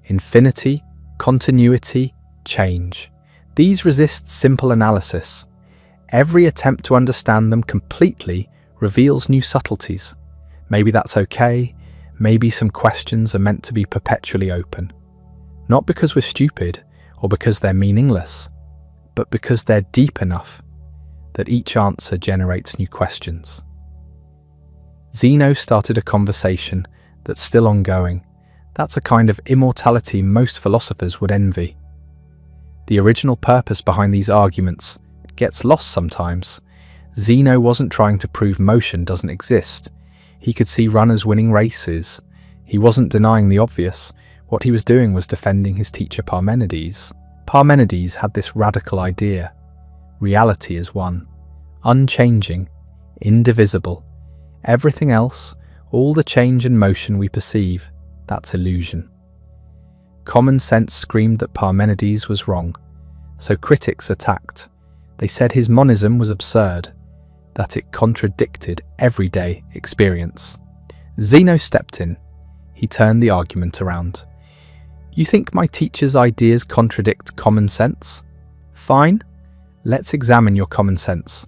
Infinity, continuity, change. These resist simple analysis. Every attempt to understand them completely reveals new subtleties. Maybe that's okay. Maybe some questions are meant to be perpetually open. Not because we're stupid or because they're meaningless, but because they're deep enough that each answer generates new questions. Zeno started a conversation that's still ongoing. That's a kind of immortality most philosophers would envy. The original purpose behind these arguments gets lost sometimes. Zeno wasn't trying to prove motion doesn't exist. He could see runners winning races. He wasn't denying the obvious. What he was doing was defending his teacher Parmenides. Parmenides had this radical idea. Reality is one, unchanging, indivisible. Everything else, all the change and motion we perceive, that's illusion. Common sense screamed that Parmenides was wrong, so critics attacked. They said his monism was absurd, that it contradicted everyday experience. Zeno stepped in. He turned the argument around. You think my teacher's ideas contradict common sense? Fine. Let's examine your common sense.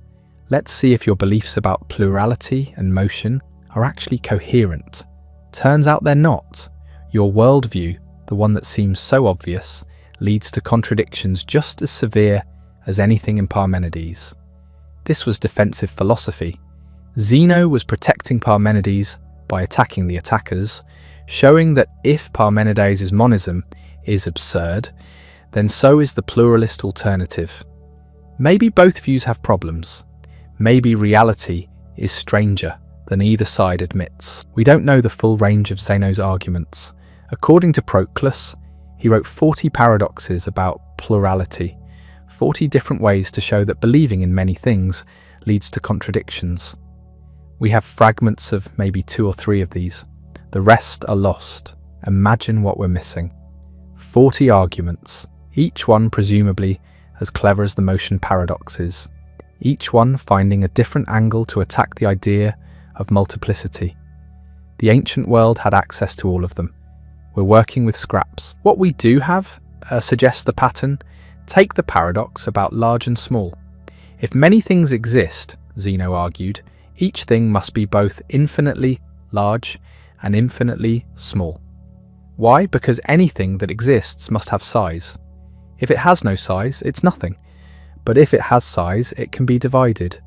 Let's see if your beliefs about plurality and motion are actually coherent. Turns out they're not. Your worldview, the one that seems so obvious, leads to contradictions just as severe as anything in Parmenides. This was defensive philosophy. Zeno was protecting Parmenides by attacking the attackers, showing that if Parmenides' monism is absurd, then so is the pluralist alternative. Maybe both views have problems. Maybe reality is stranger than either side admits. We don't know the full range of Zeno's arguments. According to Proclus, he wrote 40 paradoxes about plurality, 40 different ways to show that believing in many things leads to contradictions. We have fragments of maybe 2 or 3 of these. The rest are lost. Imagine what we're missing. 40 arguments, each one presumably as clever as the motion paradoxes, each one finding a different angle to attack the idea of multiplicity. The ancient world had access to all of them. We're working with scraps. What we do have suggests the pattern. Take the paradox about large and small. If many things exist, Zeno argued, each thing must be both infinitely large and infinitely small. Why? Because anything that exists must have size. If it has no size, it's nothing. But if it has size, it can be divided.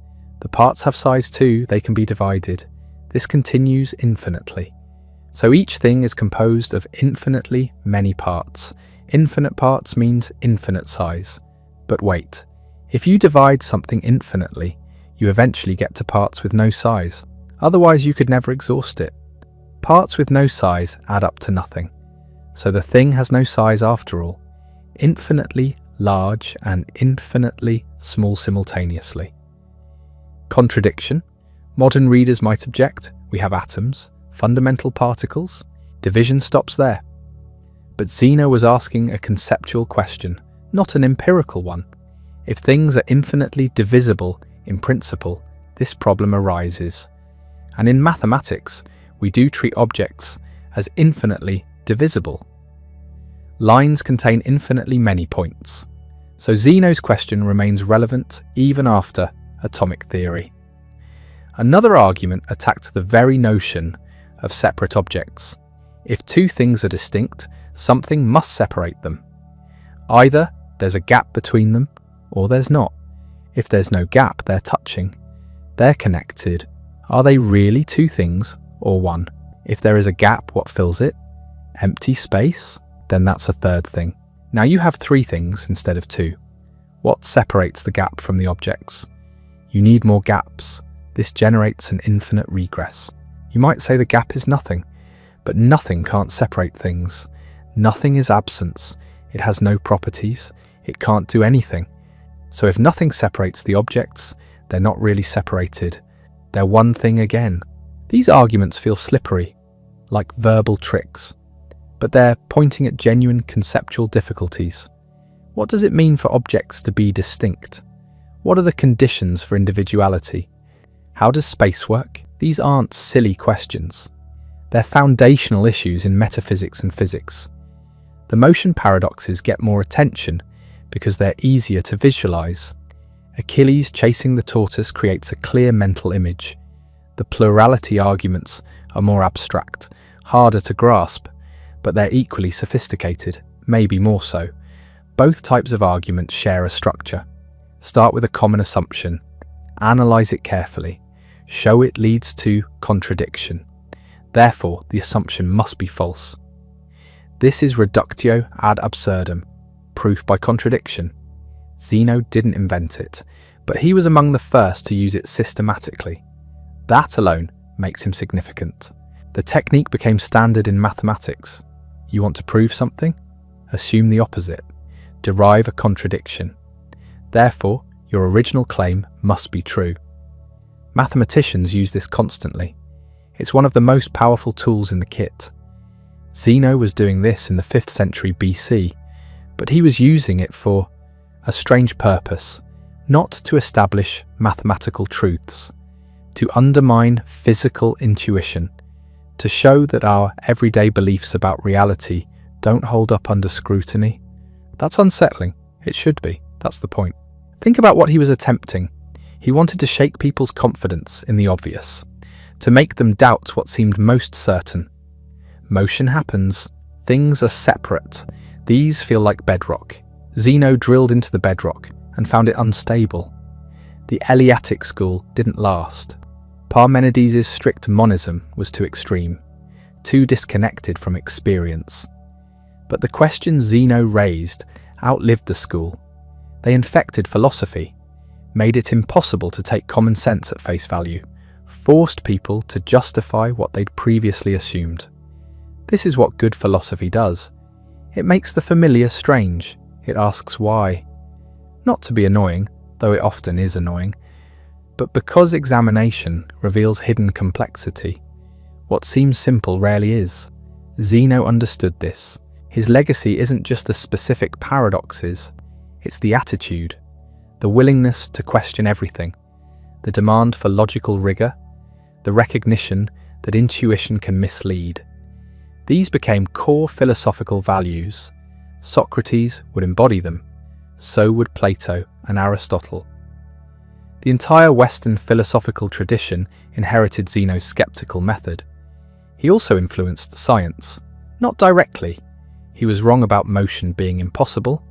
The parts have size too, they can be divided. This continues infinitely. So each thing is composed of infinitely many parts. Infinite parts means infinite size. But wait, if you divide something infinitely, you eventually get to parts with no size. Otherwise you could never exhaust it. Parts with no size add up to nothing. So the thing has no size after all. Infinitely large and infinitely small simultaneously. Contradiction? Modern readers might object. We have atoms, fundamental particles. Division stops there. But Zeno was asking a conceptual question, not an empirical one. If things are infinitely divisible in principle, this problem arises. And in mathematics, we do treat objects as infinitely divisible. Lines contain infinitely many points. So Zeno's question remains relevant even after atomic theory. Another argument attacked the very notion of separate objects. If two things are distinct, something must separate them. Either there's a gap between them, or there's not. If there's no gap, they're touching. They're connected. Are they really two things, or one? If there is a gap, what fills it? Empty space? Then that's a third thing. Now you have 3 things instead of 2. What separates the gap from the objects? You need more gaps. This generates an infinite regress. You might say the gap is nothing, but nothing can't separate things. Nothing is absence. It has no properties. It can't do anything. So if nothing separates the objects, they're not really separated. They're one thing again. These arguments feel slippery, like verbal tricks, but they're pointing at genuine conceptual difficulties. What does it mean for objects to be distinct? What are the conditions for individuality? How does space work? These aren't silly questions. They're foundational issues in metaphysics and physics. The motion paradoxes get more attention because they're easier to visualize. Achilles chasing the tortoise creates a clear mental image. The plurality arguments are more abstract, harder to grasp, but they're equally sophisticated, maybe more so. Both types of arguments share a structure. Start with a common assumption, analyze it carefully, show it leads to contradiction. Therefore, the assumption must be false. This is reductio ad absurdum, proof by contradiction. Zeno didn't invent it, but he was among the first to use it systematically. That alone makes him significant. The technique became standard in mathematics. You want to prove something? Assume the opposite. Derive a contradiction. Therefore, your original claim must be true. Mathematicians use this constantly. It's one of the most powerful tools in the kit. Zeno was doing this in the 5th century BC, but he was using it for a strange purpose, not to establish mathematical truths, to undermine physical intuition, to show that our everyday beliefs about reality don't hold up under scrutiny. That's unsettling. It should be. That's the point. Think about what he was attempting. He wanted to shake people's confidence in the obvious, to make them doubt what seemed most certain. Motion happens. Things are separate. These feel like bedrock. Zeno drilled into the bedrock and found it unstable. The Eleatic school didn't last. Parmenides' strict monism was too extreme, too disconnected from experience. But the questions Zeno raised outlived the school. They infected philosophy, made it impossible to take common sense at face value, forced people to justify what they'd previously assumed. This is what good philosophy does. It makes the familiar strange. It asks why. Not to be annoying, though it often is annoying, but because examination reveals hidden complexity. What seems simple rarely is. Zeno understood this. His legacy isn't just the specific paradoxes, it's the attitude, the willingness to question everything, the demand for logical rigor, the recognition that intuition can mislead. These became core philosophical values. Socrates would embody them. So would Plato and Aristotle. The entire Western philosophical tradition inherited Zeno's skeptical method. He also influenced science, not directly. He was wrong about motion being impossible,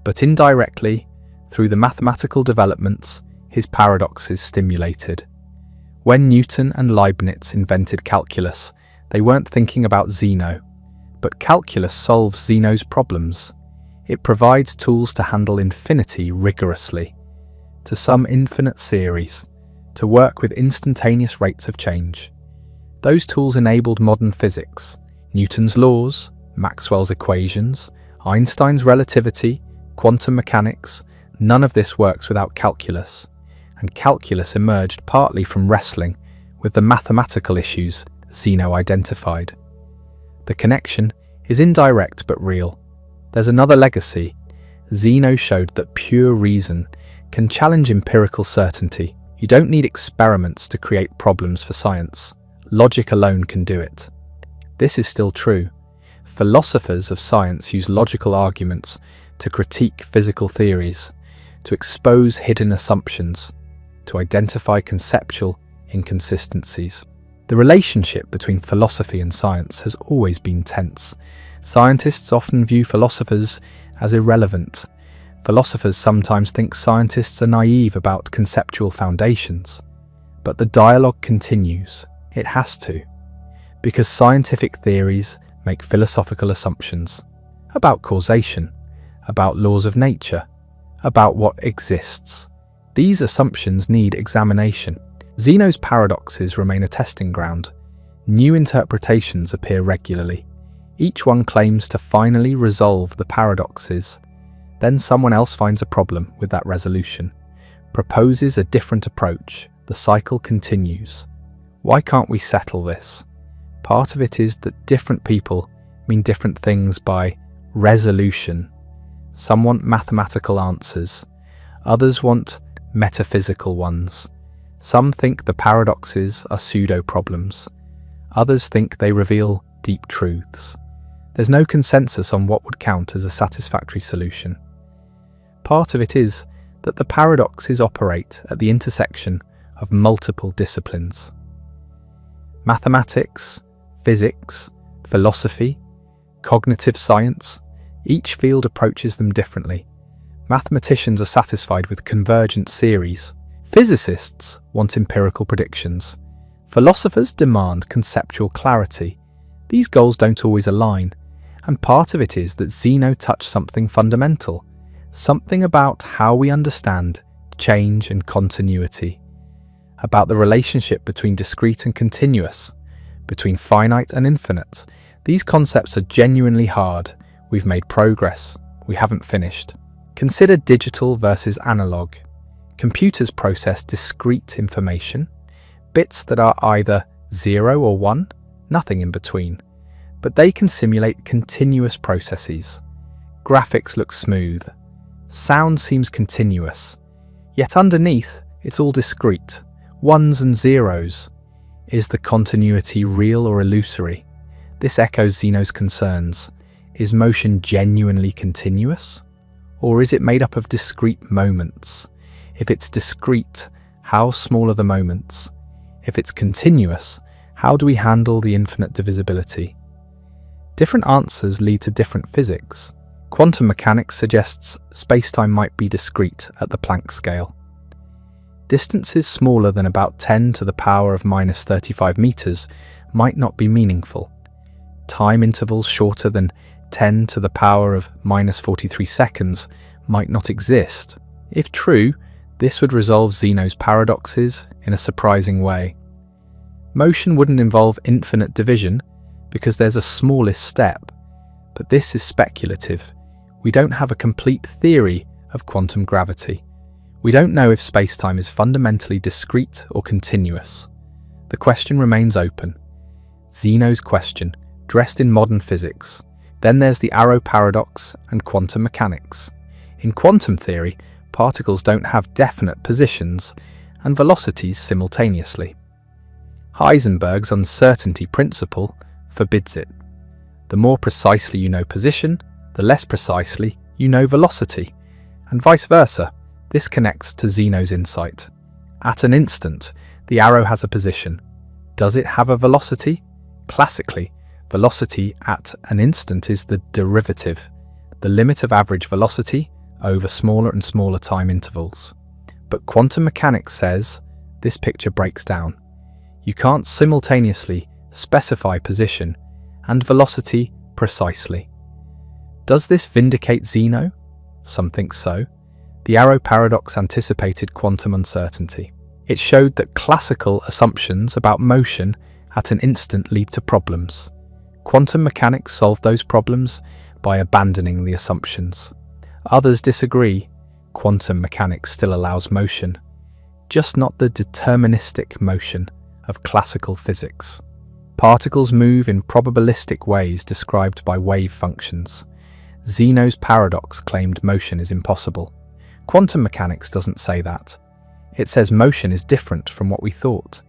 but indirectly, through the mathematical developments his paradoxes stimulated. When Newton and Leibniz invented calculus, they weren't thinking about Zeno, but calculus solves Zeno's problems. It provides tools to handle infinity rigorously, to sum infinite series, to work with instantaneous rates of change. Those tools enabled modern physics, Newton's laws, Maxwell's equations, Einstein's relativity, quantum mechanics. None of this works without calculus, and calculus emerged partly from wrestling with the mathematical issues Zeno identified. The connection is indirect but real. There's another legacy. Zeno showed that pure reason can challenge empirical certainty. You don't need experiments to create problems for science. Logic alone can do it. This is still true. Philosophers of science use logical arguments to critique physical theories, to expose hidden assumptions, to identify conceptual inconsistencies. The relationship between philosophy and science has always been tense. Scientists often view philosophers as irrelevant. Philosophers sometimes think scientists are naive about conceptual foundations. But the dialogue continues. It has to. Because scientific theories make philosophical assumptions about causation, about laws of nature, about what exists. These assumptions need examination. Zeno's paradoxes remain a testing ground. New interpretations appear regularly. Each one claims to finally resolve the paradoxes. Then someone else finds a problem with that resolution, proposes a different approach. The cycle continues. Why can't we settle this? Part of it is that different people mean different things by resolution. Some want mathematical answers. Others want metaphysical ones. Some think the paradoxes are pseudo-problems. Others think they reveal deep truths. There's no consensus on what would count as a satisfactory solution. Part of it is that the paradoxes operate at the intersection of multiple disciplines. Mathematics, physics, philosophy, cognitive science, each field approaches them differently. Mathematicians are satisfied with convergent series. Physicists want empirical predictions. Philosophers demand conceptual clarity. These goals don't always align, and part of it is that Zeno touched something fundamental, something about how we understand change and continuity, about the relationship between discrete and continuous, between finite and infinite. These concepts are genuinely hard. We've made progress. We haven't finished. Consider digital versus analog. Computers process discrete information, bits that are either 0 or 1, nothing in between. But they can simulate continuous processes. Graphics look smooth. Sound seems continuous. Yet underneath, it's all discrete. Ones and zeros. Is the continuity real or illusory? This echoes Zeno's concerns. Is motion genuinely continuous? Or is it made up of discrete moments? If it's discrete, how small are the moments? If it's continuous, how do we handle the infinite divisibility? Different answers lead to different physics. Quantum mechanics suggests spacetime might be discrete at the Planck scale. Distances smaller than about 10 to the power of minus 35 meters might not be meaningful. Time intervals shorter than 10 to the power of minus 43 seconds might not exist. If true, this would resolve Zeno's paradoxes in a surprising way. Motion wouldn't involve infinite division because there's a smallest step, but this is speculative. We don't have a complete theory of quantum gravity. We don't know if space-time is fundamentally discrete or continuous. The question remains open. Zeno's question, dressed in modern physics. Then there's the arrow paradox and quantum mechanics. In quantum theory, particles don't have definite positions and velocities simultaneously. Heisenberg's uncertainty principle forbids it. The more precisely you know position, the less precisely you know velocity, and vice versa. This connects to Zeno's insight. At an instant, the arrow has a position. Does it have a velocity? Classically, velocity at an instant is the derivative, the limit of average velocity over smaller and smaller time intervals. But quantum mechanics says this picture breaks down. You can't simultaneously specify position and velocity precisely. Does this vindicate Zeno? Some think so. The arrow paradox anticipated quantum uncertainty. It showed that classical assumptions about motion at an instant lead to problems. Quantum mechanics solved those problems by abandoning the assumptions. Others disagree. Quantum mechanics still allows motion, just not the deterministic motion of classical physics. Particles move in probabilistic ways described by wave functions. Zeno's paradox claimed motion is impossible. Quantum mechanics doesn't say that. It says motion is different from what we thought.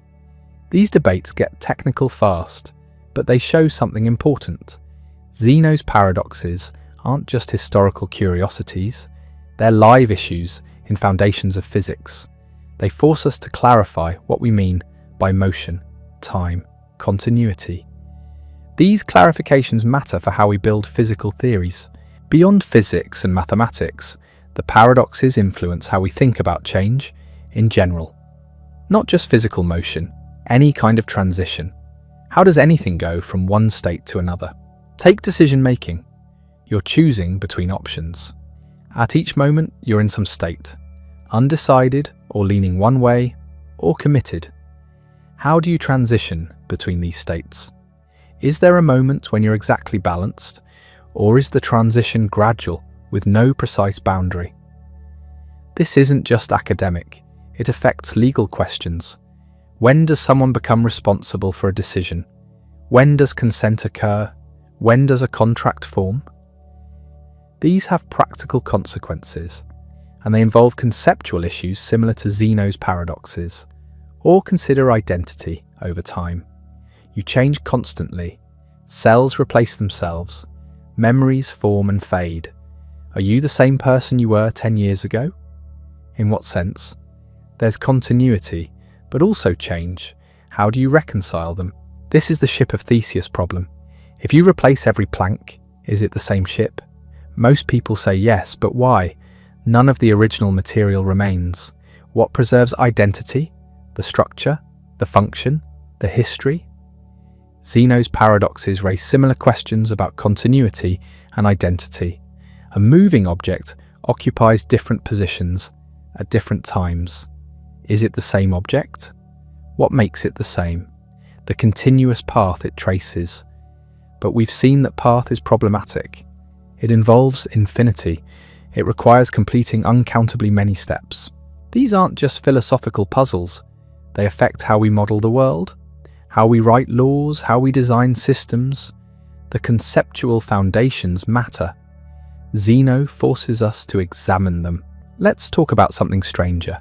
These debates get technical fast, but they show something important. Zeno's paradoxes aren't just historical curiosities, they're live issues in foundations of physics. They force us to clarify what we mean by motion, time, continuity. These clarifications matter for how we build physical theories. Beyond physics and mathematics, the paradoxes influence how we think about change in general. Not just physical motion, any kind of transition. How does anything go from one state to another? Take decision-making. You're choosing between options. At each moment, you're in some state, undecided or leaning one way, or committed. How do you transition between these states? Is there a moment when you're exactly balanced, or is the transition gradual with no precise boundary? This isn't just academic, it affects legal questions. When does someone become responsible for a decision? When does consent occur? When does a contract form? These have practical consequences, and they involve conceptual issues similar to Zeno's paradoxes. Or consider identity over time. You change constantly. Cells replace themselves. Memories form and fade. Are you the same person you were 10 years ago? In what sense? There's continuity, but also change. How do you reconcile them? This is the ship of Theseus problem. If you replace every plank, is it the same ship? Most people say yes, but why? None of the original material remains. What preserves identity? The structure, the function, the history? Zeno's paradoxes raise similar questions about continuity and identity. A moving object occupies different positions at different times. Is it the same object? What makes it the same? The continuous path it traces. But we've seen that path is problematic. It involves infinity. It requires completing uncountably many steps. These aren't just philosophical puzzles. They affect how we model the world, how we write laws, how we design systems. The conceptual foundations matter. Zeno forces us to examine them. Let's talk about something stranger.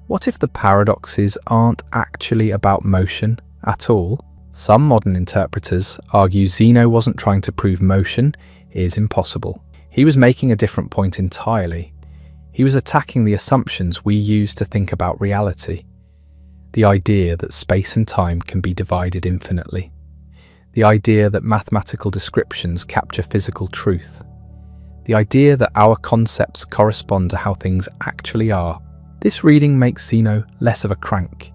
What if the paradoxes aren't actually about motion at all? Some modern interpreters argue Zeno wasn't trying to prove motion is impossible. He was making a different point entirely. He was attacking the assumptions we use to think about reality. The idea that space and time can be divided infinitely. The idea that mathematical descriptions capture physical truth. The idea that our concepts correspond to how things actually are. This reading makes Zeno less of a crank.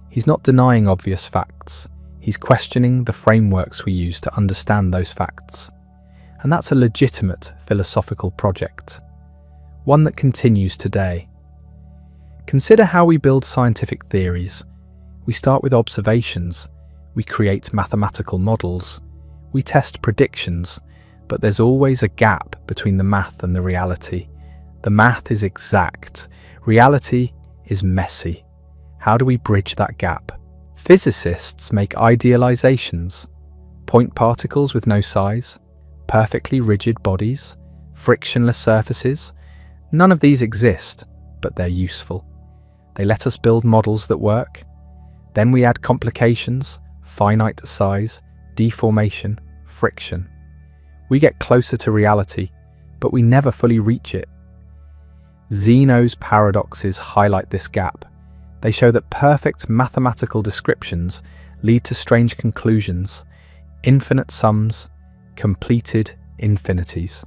He's not denying obvious facts. He's questioning the frameworks we use to understand those facts. And that's a legitimate philosophical project. One that continues today. Consider how we build scientific theories. We start with observations, we create mathematical models, we test predictions, but there's always a gap between the math and the reality. The math is exact. Reality is messy. How do we bridge that gap? Physicists make idealizations. Point particles with no size, perfectly rigid bodies, frictionless surfaces. None of these exist, but they're useful. They let us build models that work. Then we add complications, finite size, deformation, friction. We get closer to reality, but we never fully reach it. Zeno's paradoxes highlight this gap. They show that perfect mathematical descriptions lead to strange conclusions, infinite sums, completed infinities,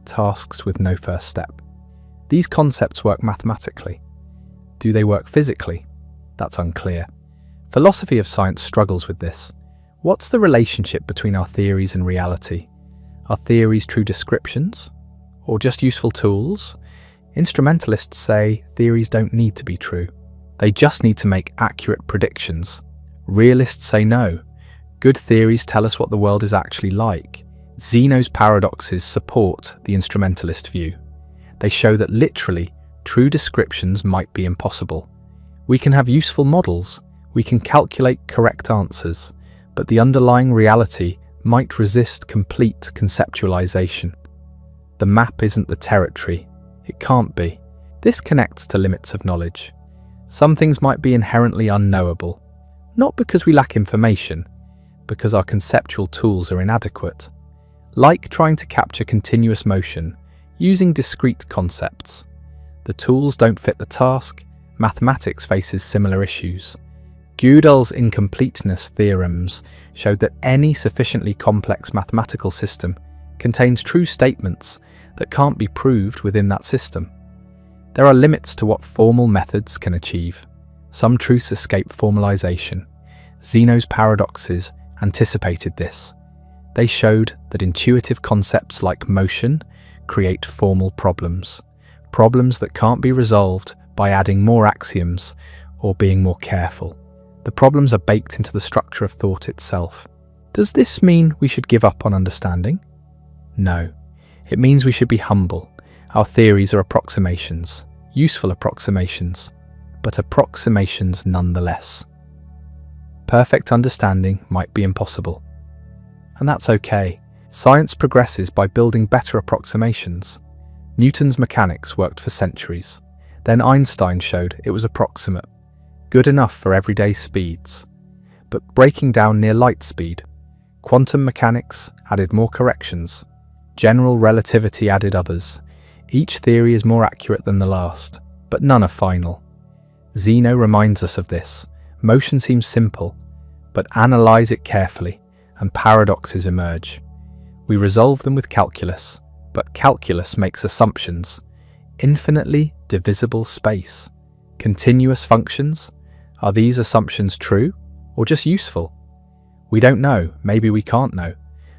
tasks with no first step. These concepts work mathematically. Do they work physically? That's unclear. Philosophy of science struggles with this. What's the relationship between our theories and reality? Are theories true descriptions? Or just useful tools? Instrumentalists say theories don't need to be true. They just need to make accurate predictions. Realists say no. Good theories tell us what the world is actually like. Zeno's paradoxes support the instrumentalist view. They show that literally, true descriptions might be impossible. We can have useful models, we can calculate correct answers, but the underlying reality might resist complete conceptualization. The map isn't the territory. It can't be. This connects to limits of knowledge. Some things might be inherently unknowable, not because we lack information, because our conceptual tools are inadequate. Like trying to capture continuous motion using discrete concepts. The tools don't fit the task. Mathematics faces similar issues. Gödel's incompleteness theorems showed that any sufficiently complex mathematical system contains true statements that can't be proved within that system. There are limits to what formal methods can achieve. Some truths escape formalization. Zeno's paradoxes anticipated this. They showed that intuitive concepts like motion create formal problems, problems that can't be resolved by adding more axioms or being more careful. The problems are baked into the structure of thought itself. Does this mean we should give up on understanding? No. It means we should be humble. Our theories are approximations, useful approximations, but approximations nonetheless. Perfect understanding might be impossible. And that's okay. Science progresses by building better approximations. Newton's mechanics worked for centuries. Then Einstein showed it was approximate, good enough for everyday speeds, but breaking down near light speed. Quantum mechanics added more corrections. General relativity added others. Each theory is more accurate than the last, but none are final. Zeno reminds us of this. Motion seems simple, but analyze it carefully, and paradoxes emerge. We resolve them with calculus, but calculus makes assumptions. Infinitely divisible space. Continuous functions? Are these assumptions true, or just useful? We don't know, maybe we can't know,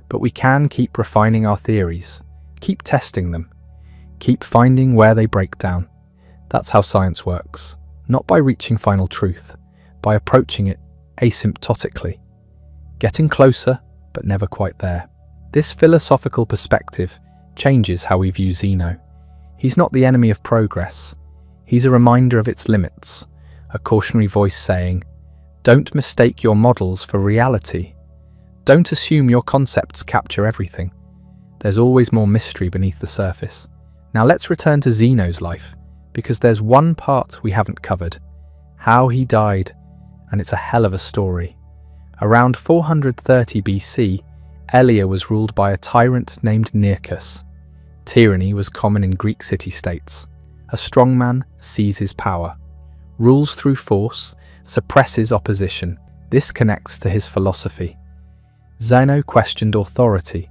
but we can keep refining our theories, keep testing them, keep finding where they break down. That's how science works, not by reaching final truth, by approaching it asymptotically, getting closer, but never quite there. This philosophical perspective changes how we view Zeno. He's not the enemy of progress. He's a reminder of its limits, a cautionary voice saying, don't mistake your models for reality. Don't assume your concepts capture everything. There's always more mystery beneath the surface. Now let's return to Zeno's life, because there's one part we haven't covered, how he died, and it's a hell of a story. Around 430 BC, Elea was ruled by a tyrant named Nearchus. Tyranny was common in Greek city-states. A strongman seizes power, rules through force, suppresses opposition. This connects to his philosophy. Zeno questioned authority,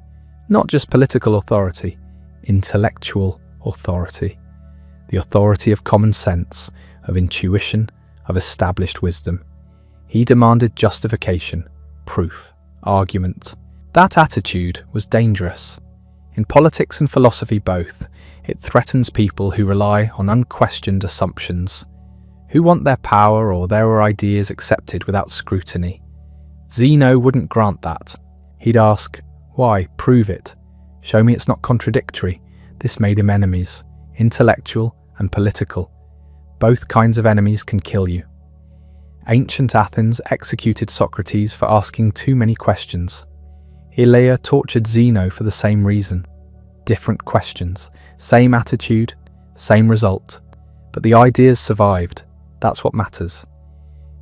not just political authority, intellectual authority. The authority of common sense, of intuition, of established wisdom. He demanded justification, proof, argument. That attitude was dangerous. In politics and philosophy both, it threatens people who rely on unquestioned assumptions, who want their power or their ideas accepted without scrutiny. Zeno wouldn't grant that. He'd ask, why, prove it. Show me it's not contradictory. This made him enemies. intellectual and political. Both kinds of enemies can kill you. Ancient Athens executed Socrates for asking too many questions. Elea tortured Zeno for the same reason. Different questions, same attitude, same result. But the ideas survived. That's what matters.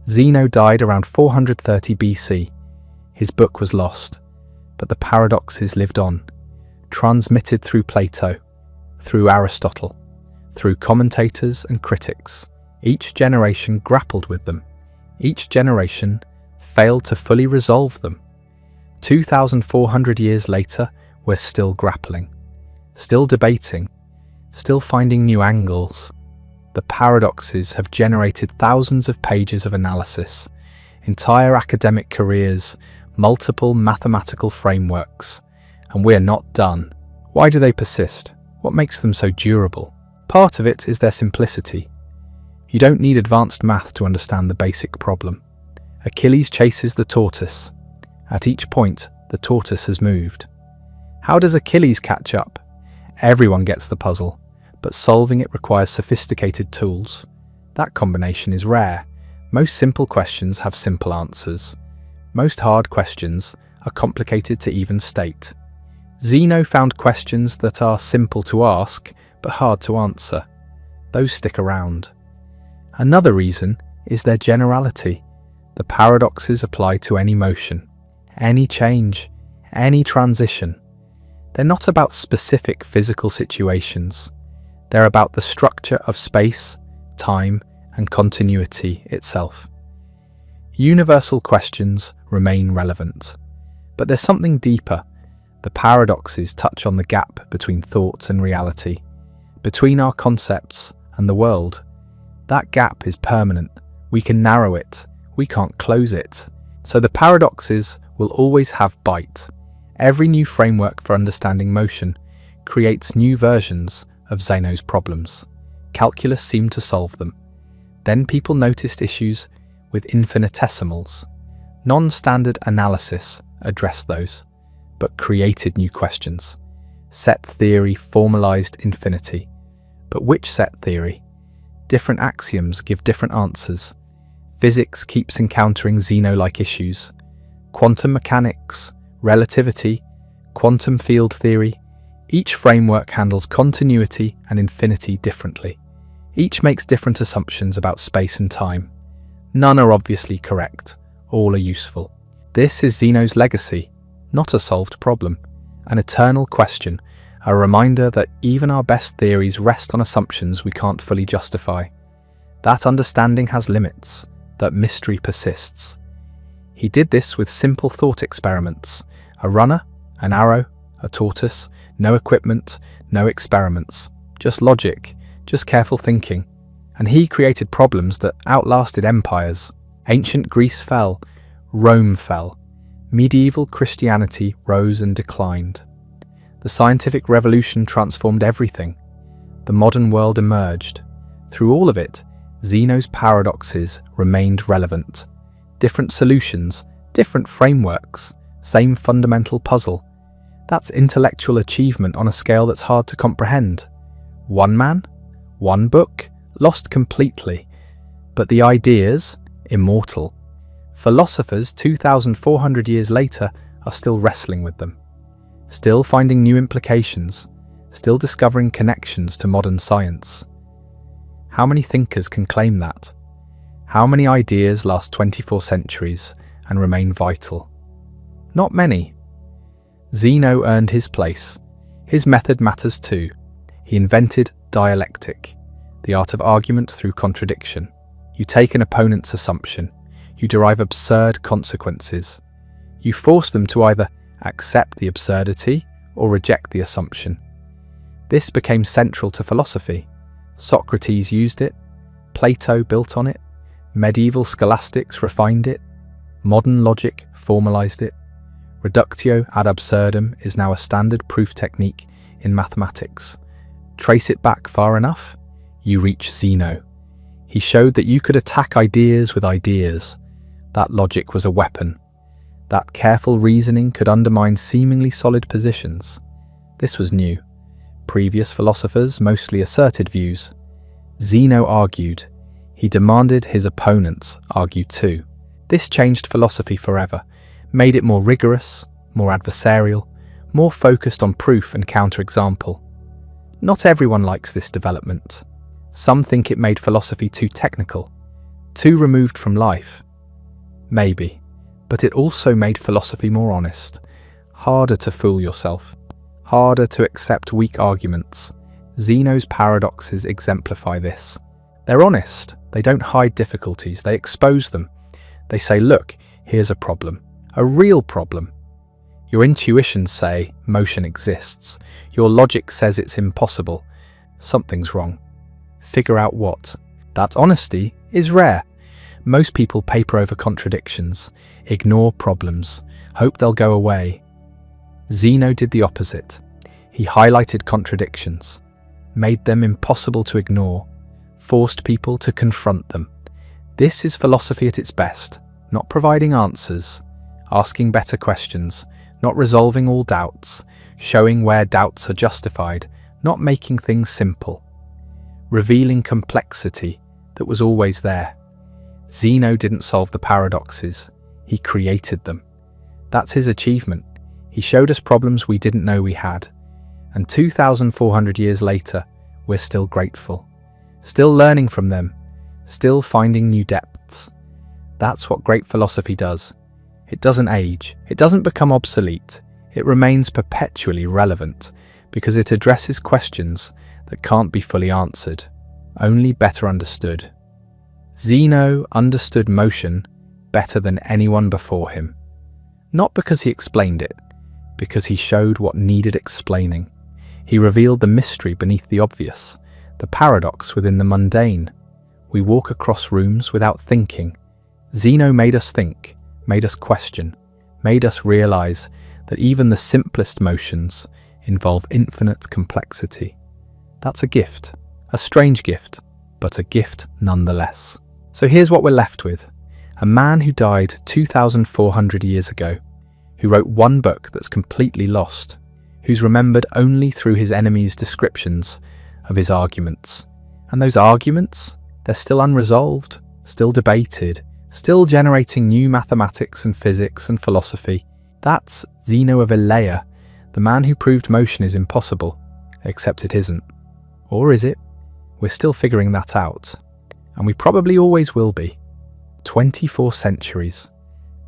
Zeno died around 430 BC. His book was lost, but the paradoxes lived on, transmitted through Plato, through Aristotle, through commentators and critics. Each generation grappled with them. Each generation failed to fully resolve them. 2,400 years later, we're still grappling, still debating, still finding new angles. The paradoxes have generated thousands of pages of analysis, entire academic careers, multiple mathematical frameworks, and we're not done. Why do they persist? What makes them so durable? Part of it is their simplicity. You don't need advanced math to understand the basic problem. Achilles chases the tortoise. At each point, the tortoise has moved. How does Achilles catch up? Everyone gets the puzzle, but solving it requires sophisticated tools. That combination is rare. Most simple questions have simple answers. Most hard questions are complicated to even state. Zeno found questions that are simple to ask, but hard to answer. Those stick around. Another reason is their generality. The paradoxes apply to any motion, any change, any transition. They're not about specific physical situations. They're about the structure of space, time, and continuity itself. Universal questions remain relevant. But there's something deeper. The paradoxes touch on the gap between thought and reality, between our concepts and the world. That gap is permanent. We can narrow it. We can't close it. So the paradoxes will always have bite. Every new framework for understanding motion creates new versions of Zeno's problems. Calculus seemed to solve them. Then people noticed issues with infinitesimals. Non-standard analysis addressed those, but created new questions. Set theory formalized infinity. But which set theory? Different axioms give different answers. Physics keeps encountering Zeno-like issues. Quantum mechanics, relativity, quantum field theory. Each framework handles continuity and infinity differently. Each makes different assumptions about space and time. None are obviously correct. All are useful. This is Zeno's legacy, not a solved problem. An eternal question, a reminder that even our best theories rest on assumptions we can't fully justify. That understanding has limits, that mystery persists. He did this with simple thought experiments. A runner, an arrow, a tortoise, no equipment, no experiments. Just logic, just careful thinking. And he created problems that outlasted empires. Ancient Greece fell, Rome fell. Medieval Christianity rose and declined. The scientific revolution transformed everything. The modern world emerged. Through all of it, Zeno's paradoxes remained relevant. Different solutions, different frameworks, same fundamental puzzle. That's intellectual achievement on a scale that's hard to comprehend. One man, one book, lost completely. But the ideas, immortal. Philosophers 2,400 years later are still wrestling with them. Still finding new implications, still discovering connections to modern science. How many thinkers can claim that? How many ideas last 24 centuries and remain vital? Not many. Zeno earned his place. His method matters too. He invented dialectic, the art of argument through contradiction. You take an opponent's assumption, you derive absurd consequences. You force them to either accept the absurdity or reject the assumption. This became central to philosophy. Socrates used it, Plato built on it, medieval scholastics refined it, modern logic formalized it. Reductio ad absurdum is now a standard proof technique in mathematics. Trace it back far enough, you reach Zeno. He showed that you could attack ideas with ideas. That logic was a weapon. That careful reasoning could undermine seemingly solid positions. This was new. Previous philosophers mostly asserted views. Zeno argued. He demanded his opponents argue too. This changed philosophy forever, made it more rigorous, more adversarial, more focused on proof and counterexample. Not everyone likes this development. Some think it made philosophy too technical, too removed from life. Maybe, but it also made philosophy more honest, harder to fool yourself, harder to accept weak arguments. Zeno's paradoxes exemplify this. They're honest, they don't hide difficulties, they expose them. They say, look, here's a problem, a real problem. Your intuitions say motion exists. Your logic says it's impossible. Something's wrong. Figure out what. That honesty is rare. Most people paper over contradictions, ignore problems, hope they'll go away. Zeno did the opposite. He highlighted contradictions, made them impossible to ignore, forced people to confront them. This is philosophy at its best, not providing answers, asking better questions, not resolving all doubts, showing where doubts are justified, not making things simple, revealing complexity that was always there. Zeno didn't solve the paradoxes, he created them. That's his achievement. He showed us problems we didn't know we had. And 2,400 years later, we're still grateful, still learning from them, still finding new depths. That's what great philosophy does. It doesn't age, it doesn't become obsolete, it remains perpetually relevant because it addresses questions that can't be fully answered, only better understood. Zeno understood motion better than anyone before him. Not because he explained it, because he showed what needed explaining. He revealed the mystery beneath the obvious, the paradox within the mundane. We walk across rooms without thinking. Zeno made us think, made us question, made us realize that even the simplest motions involve infinite complexity. That's a gift, a strange gift, but a gift nonetheless. So here's what we're left with. A man who died 2,400 years ago, who wrote one book that's completely lost, who's remembered only through his enemies' descriptions of his arguments. And those arguments, they're still unresolved, still debated, still generating new mathematics and physics and philosophy. That's Zeno of Elea, the man who proved motion is impossible, except it isn't. Or is it? We're still figuring that out. And we probably always will be. 24 centuries.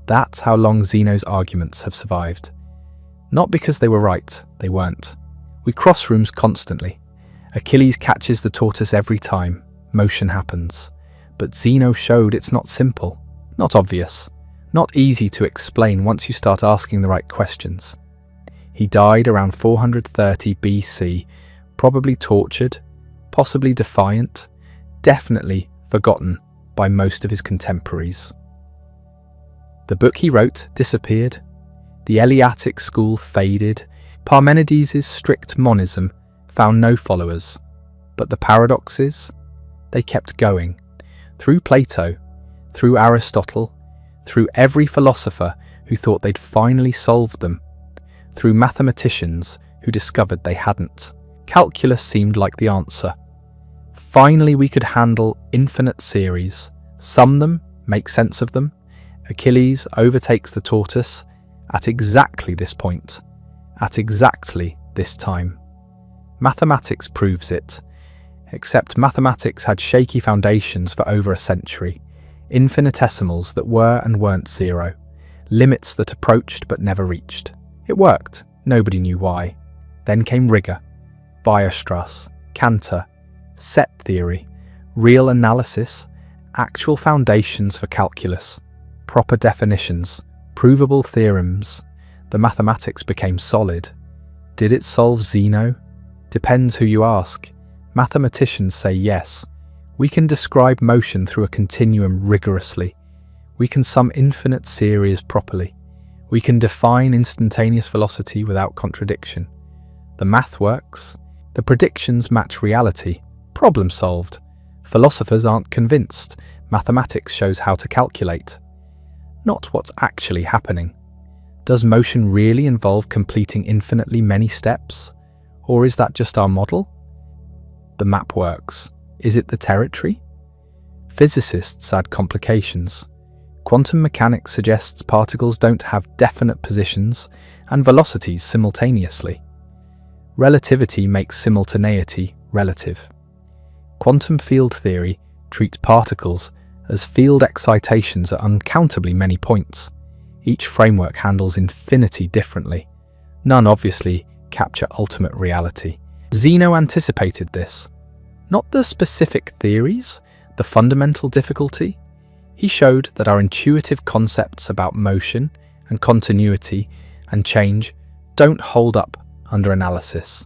That's how long Zeno's arguments have survived. Not because they were right, they weren't. We cross rooms constantly. Achilles catches the tortoise every time. Motion happens. But Zeno showed it's not simple, not obvious, not easy to explain once you start asking the right questions. He died around 430 BC, probably tortured, possibly defiant, definitely forgotten by most of his contemporaries. The book he wrote disappeared. The Eleatic school faded. Parmenides' strict monism found no followers. But the paradoxes, they kept going. Through Plato, through Aristotle, through every philosopher who thought they'd finally solved them, through mathematicians who discovered they hadn't. Calculus seemed like the answer. Finally we could handle infinite series, sum them, make sense of them. Achilles overtakes the tortoise at exactly this point, at exactly this time. Mathematics proves it, except mathematics had shaky foundations for over a century, infinitesimals that were and weren't zero, limits that approached but never reached. It worked, nobody knew why. Then came rigor, Weierstrass, Cantor, set theory, real analysis, actual foundations for calculus, proper definitions, provable theorems. The mathematics became solid. Did it solve Zeno? Depends who you ask. Mathematicians say yes. We can describe motion through a continuum rigorously. We can sum infinite series properly. We can define instantaneous velocity without contradiction. The math works. The predictions match reality. Problem solved. Philosophers aren't convinced. Mathematics shows how to calculate. Not what's actually happening. Does motion really involve completing infinitely many steps? Or is that just our model? The map works. Is it the territory? Physicists add complications. Quantum mechanics suggests particles don't have definite positions and velocities simultaneously. Relativity makes simultaneity relative. Quantum field theory treats particles as field excitations at uncountably many points. Each framework handles infinity differently. None obviously capture ultimate reality. Zeno anticipated this. Not the specific theories, the fundamental difficulty. He showed that our intuitive concepts about motion and continuity and change don't hold up under analysis,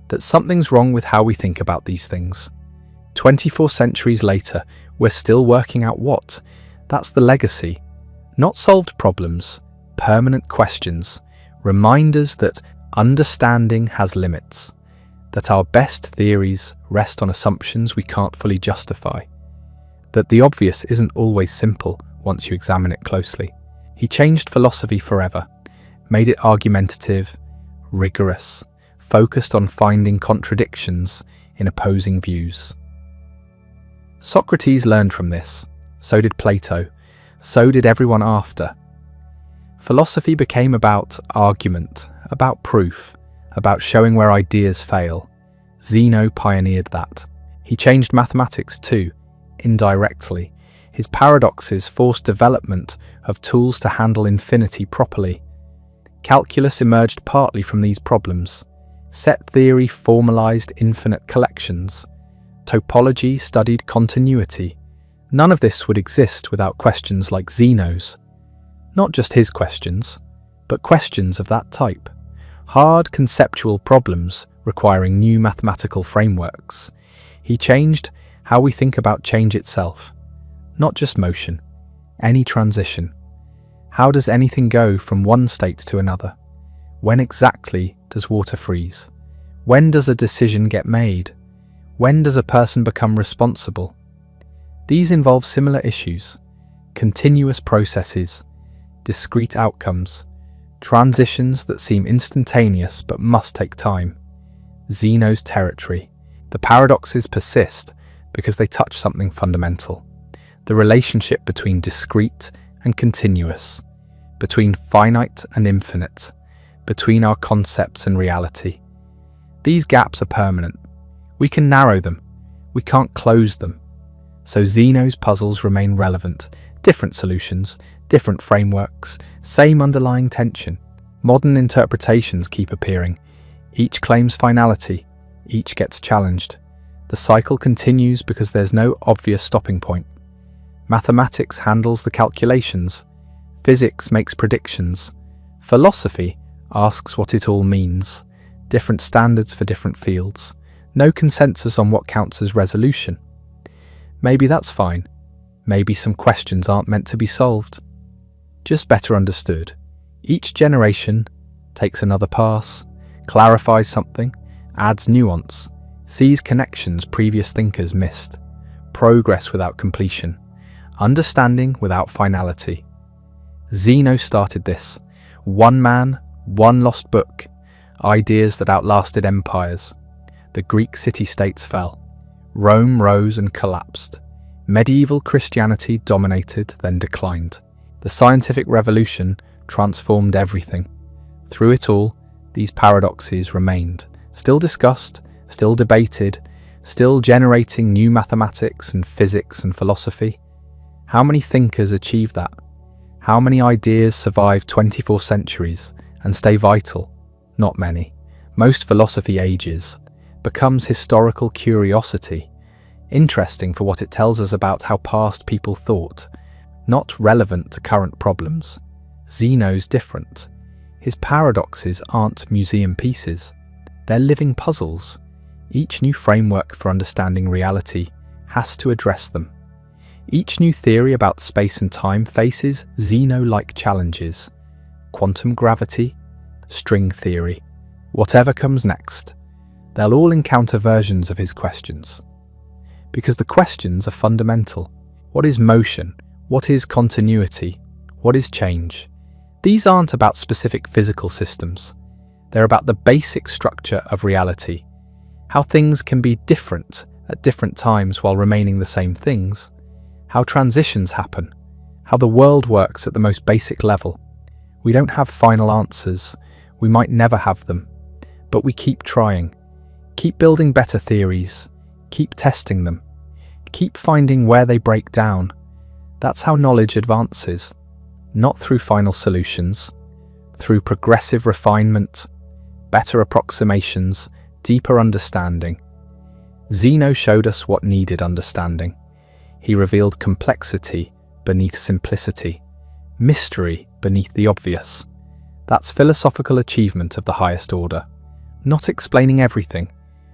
that something's wrong with how we think about these things. 24 centuries later, we're still working out what. That's the legacy. Not solved problems, permanent questions, reminders that understanding has limits, that our best theories rest on assumptions we can't fully justify, that the obvious isn't always simple once you examine it closely. He changed philosophy forever, made it argumentative, rigorous, focused on finding contradictions in opposing views. Socrates learned from this, so did Plato, so did everyone after. Philosophy became about argument, about proof, about showing where ideas fail. Zeno pioneered that. He changed mathematics too, indirectly. His paradoxes forced development of tools to handle infinity properly. Calculus emerged partly from these problems. Set theory formalized infinite collections. Topology studied continuity. None of this would exist without questions like Zeno's. Not just his questions, but questions of that type. Hard conceptual problems requiring new mathematical frameworks. He changed how we think about change itself. Not just motion, any transition. How does anything go from one state to another? When exactly does water freeze? When does a decision get made? When does a person become responsible? These involve similar issues: continuous processes, discrete outcomes, transitions that seem instantaneous but must take time. Zeno's territory. The paradoxes persist because they touch something fundamental. The relationship between discrete and continuous, between finite and infinite, between our concepts and reality. These gaps are permanent. We can narrow them. We can't close them. So Zeno's puzzles remain relevant. Different solutions, different frameworks, same underlying tension. Modern interpretations keep appearing. Each claims finality. Each gets challenged. The cycle continues because there's no obvious stopping point. Mathematics handles the calculations. Physics makes predictions. Philosophy asks what it all means. Different standards for different fields. No consensus on what counts as resolution. Maybe that's fine. Maybe some questions aren't meant to be solved. Just better understood. Each generation takes another pass, clarifies something, adds nuance, sees connections previous thinkers missed. Progress without completion. Understanding without finality. Zeno started this. One man, one lost book. Ideas that outlasted empires. The Greek city-states fell. Rome rose and collapsed. Medieval Christianity dominated, then declined. The scientific revolution transformed everything. Through it all, these paradoxes remained, still discussed, still debated, still generating new mathematics and physics and philosophy. How many thinkers achieve that? How many ideas survive 24 centuries and stay vital? Not many. Most philosophy ages, becomes historical curiosity, interesting for what it tells us about how past people thought, not relevant to current problems. Zeno's different. His paradoxes aren't museum pieces. They're living puzzles. Each new framework for understanding reality has to address them. Each new theory about space and time faces Zeno-like challenges. Quantum gravity, string theory, whatever comes next, they'll all encounter versions of his questions. Because the questions are fundamental. What is motion? What is continuity? What is change? These aren't about specific physical systems. They're about the basic structure of reality, how things can be different at different times while remaining the same things, how transitions happen, how the world works at the most basic level. We don't have final answers, we might never have them, but we keep trying, keep building better theories, keep testing them, keep finding where they break down. That's how knowledge advances, not through final solutions, through progressive refinement, better approximations, deeper understanding. Zeno showed us what needed understanding. He revealed complexity beneath simplicity, mystery beneath the obvious. That's philosophical achievement of the highest order. Not explaining everything,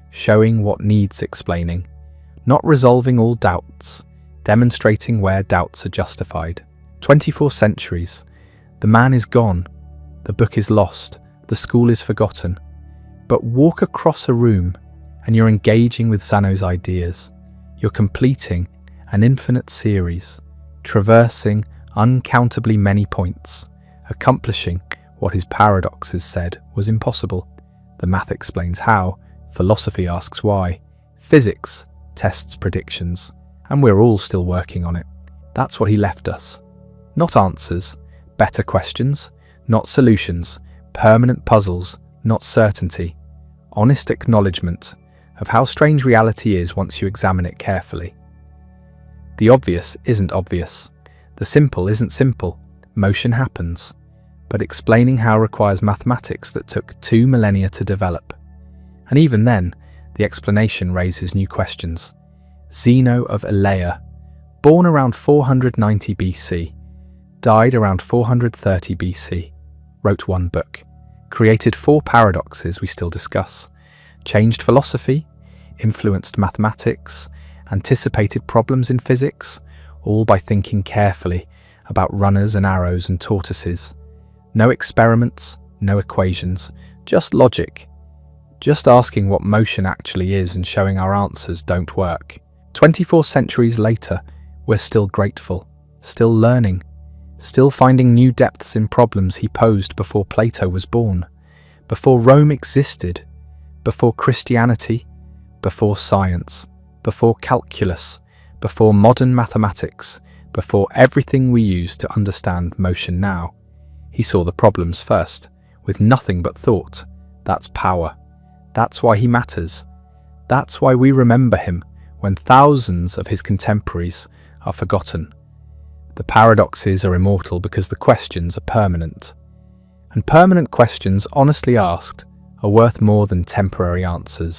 showing what needs explaining. Not resolving all doubts, demonstrating where doubts are justified. 24 centuries. The man is gone. The book is lost. The school is forgotten. But walk across a room and you're engaging with Zeno's ideas. You're completing an infinite series, traversing uncountably many points, accomplishing what his paradoxes said was impossible. The math explains how, philosophy asks why, physics tests predictions, and we're all still working on it. That's what he left us. Not answers, better questions, not solutions, permanent puzzles, not certainty. Honest acknowledgement of how strange reality is once you examine it carefully. The obvious isn't obvious. The simple isn't simple. Motion happens. But explaining how requires mathematics that took 2 millennia to develop. And even then, the explanation raises new questions. Zeno of Elea, born around 490 BC, died around 430 BC, wrote one book, created 4 paradoxes we still discuss, changed philosophy, influenced mathematics, anticipated problems in physics, all by thinking carefully about runners and arrows and tortoises. No experiments, no equations, just logic. Just asking what motion actually is and showing our answers don't work. 24 centuries later, we're still grateful, still learning, still finding new depths in problems he posed before Plato was born, before Rome existed, before Christianity, before science, before calculus, before modern mathematics, before everything we use to understand motion now. He saw the problems first, with nothing but thought. That's power. That's why he matters. That's why we remember him when thousands of his contemporaries are forgotten. The paradoxes are immortal because the questions are permanent. And permanent questions honestly asked are worth more than temporary answers.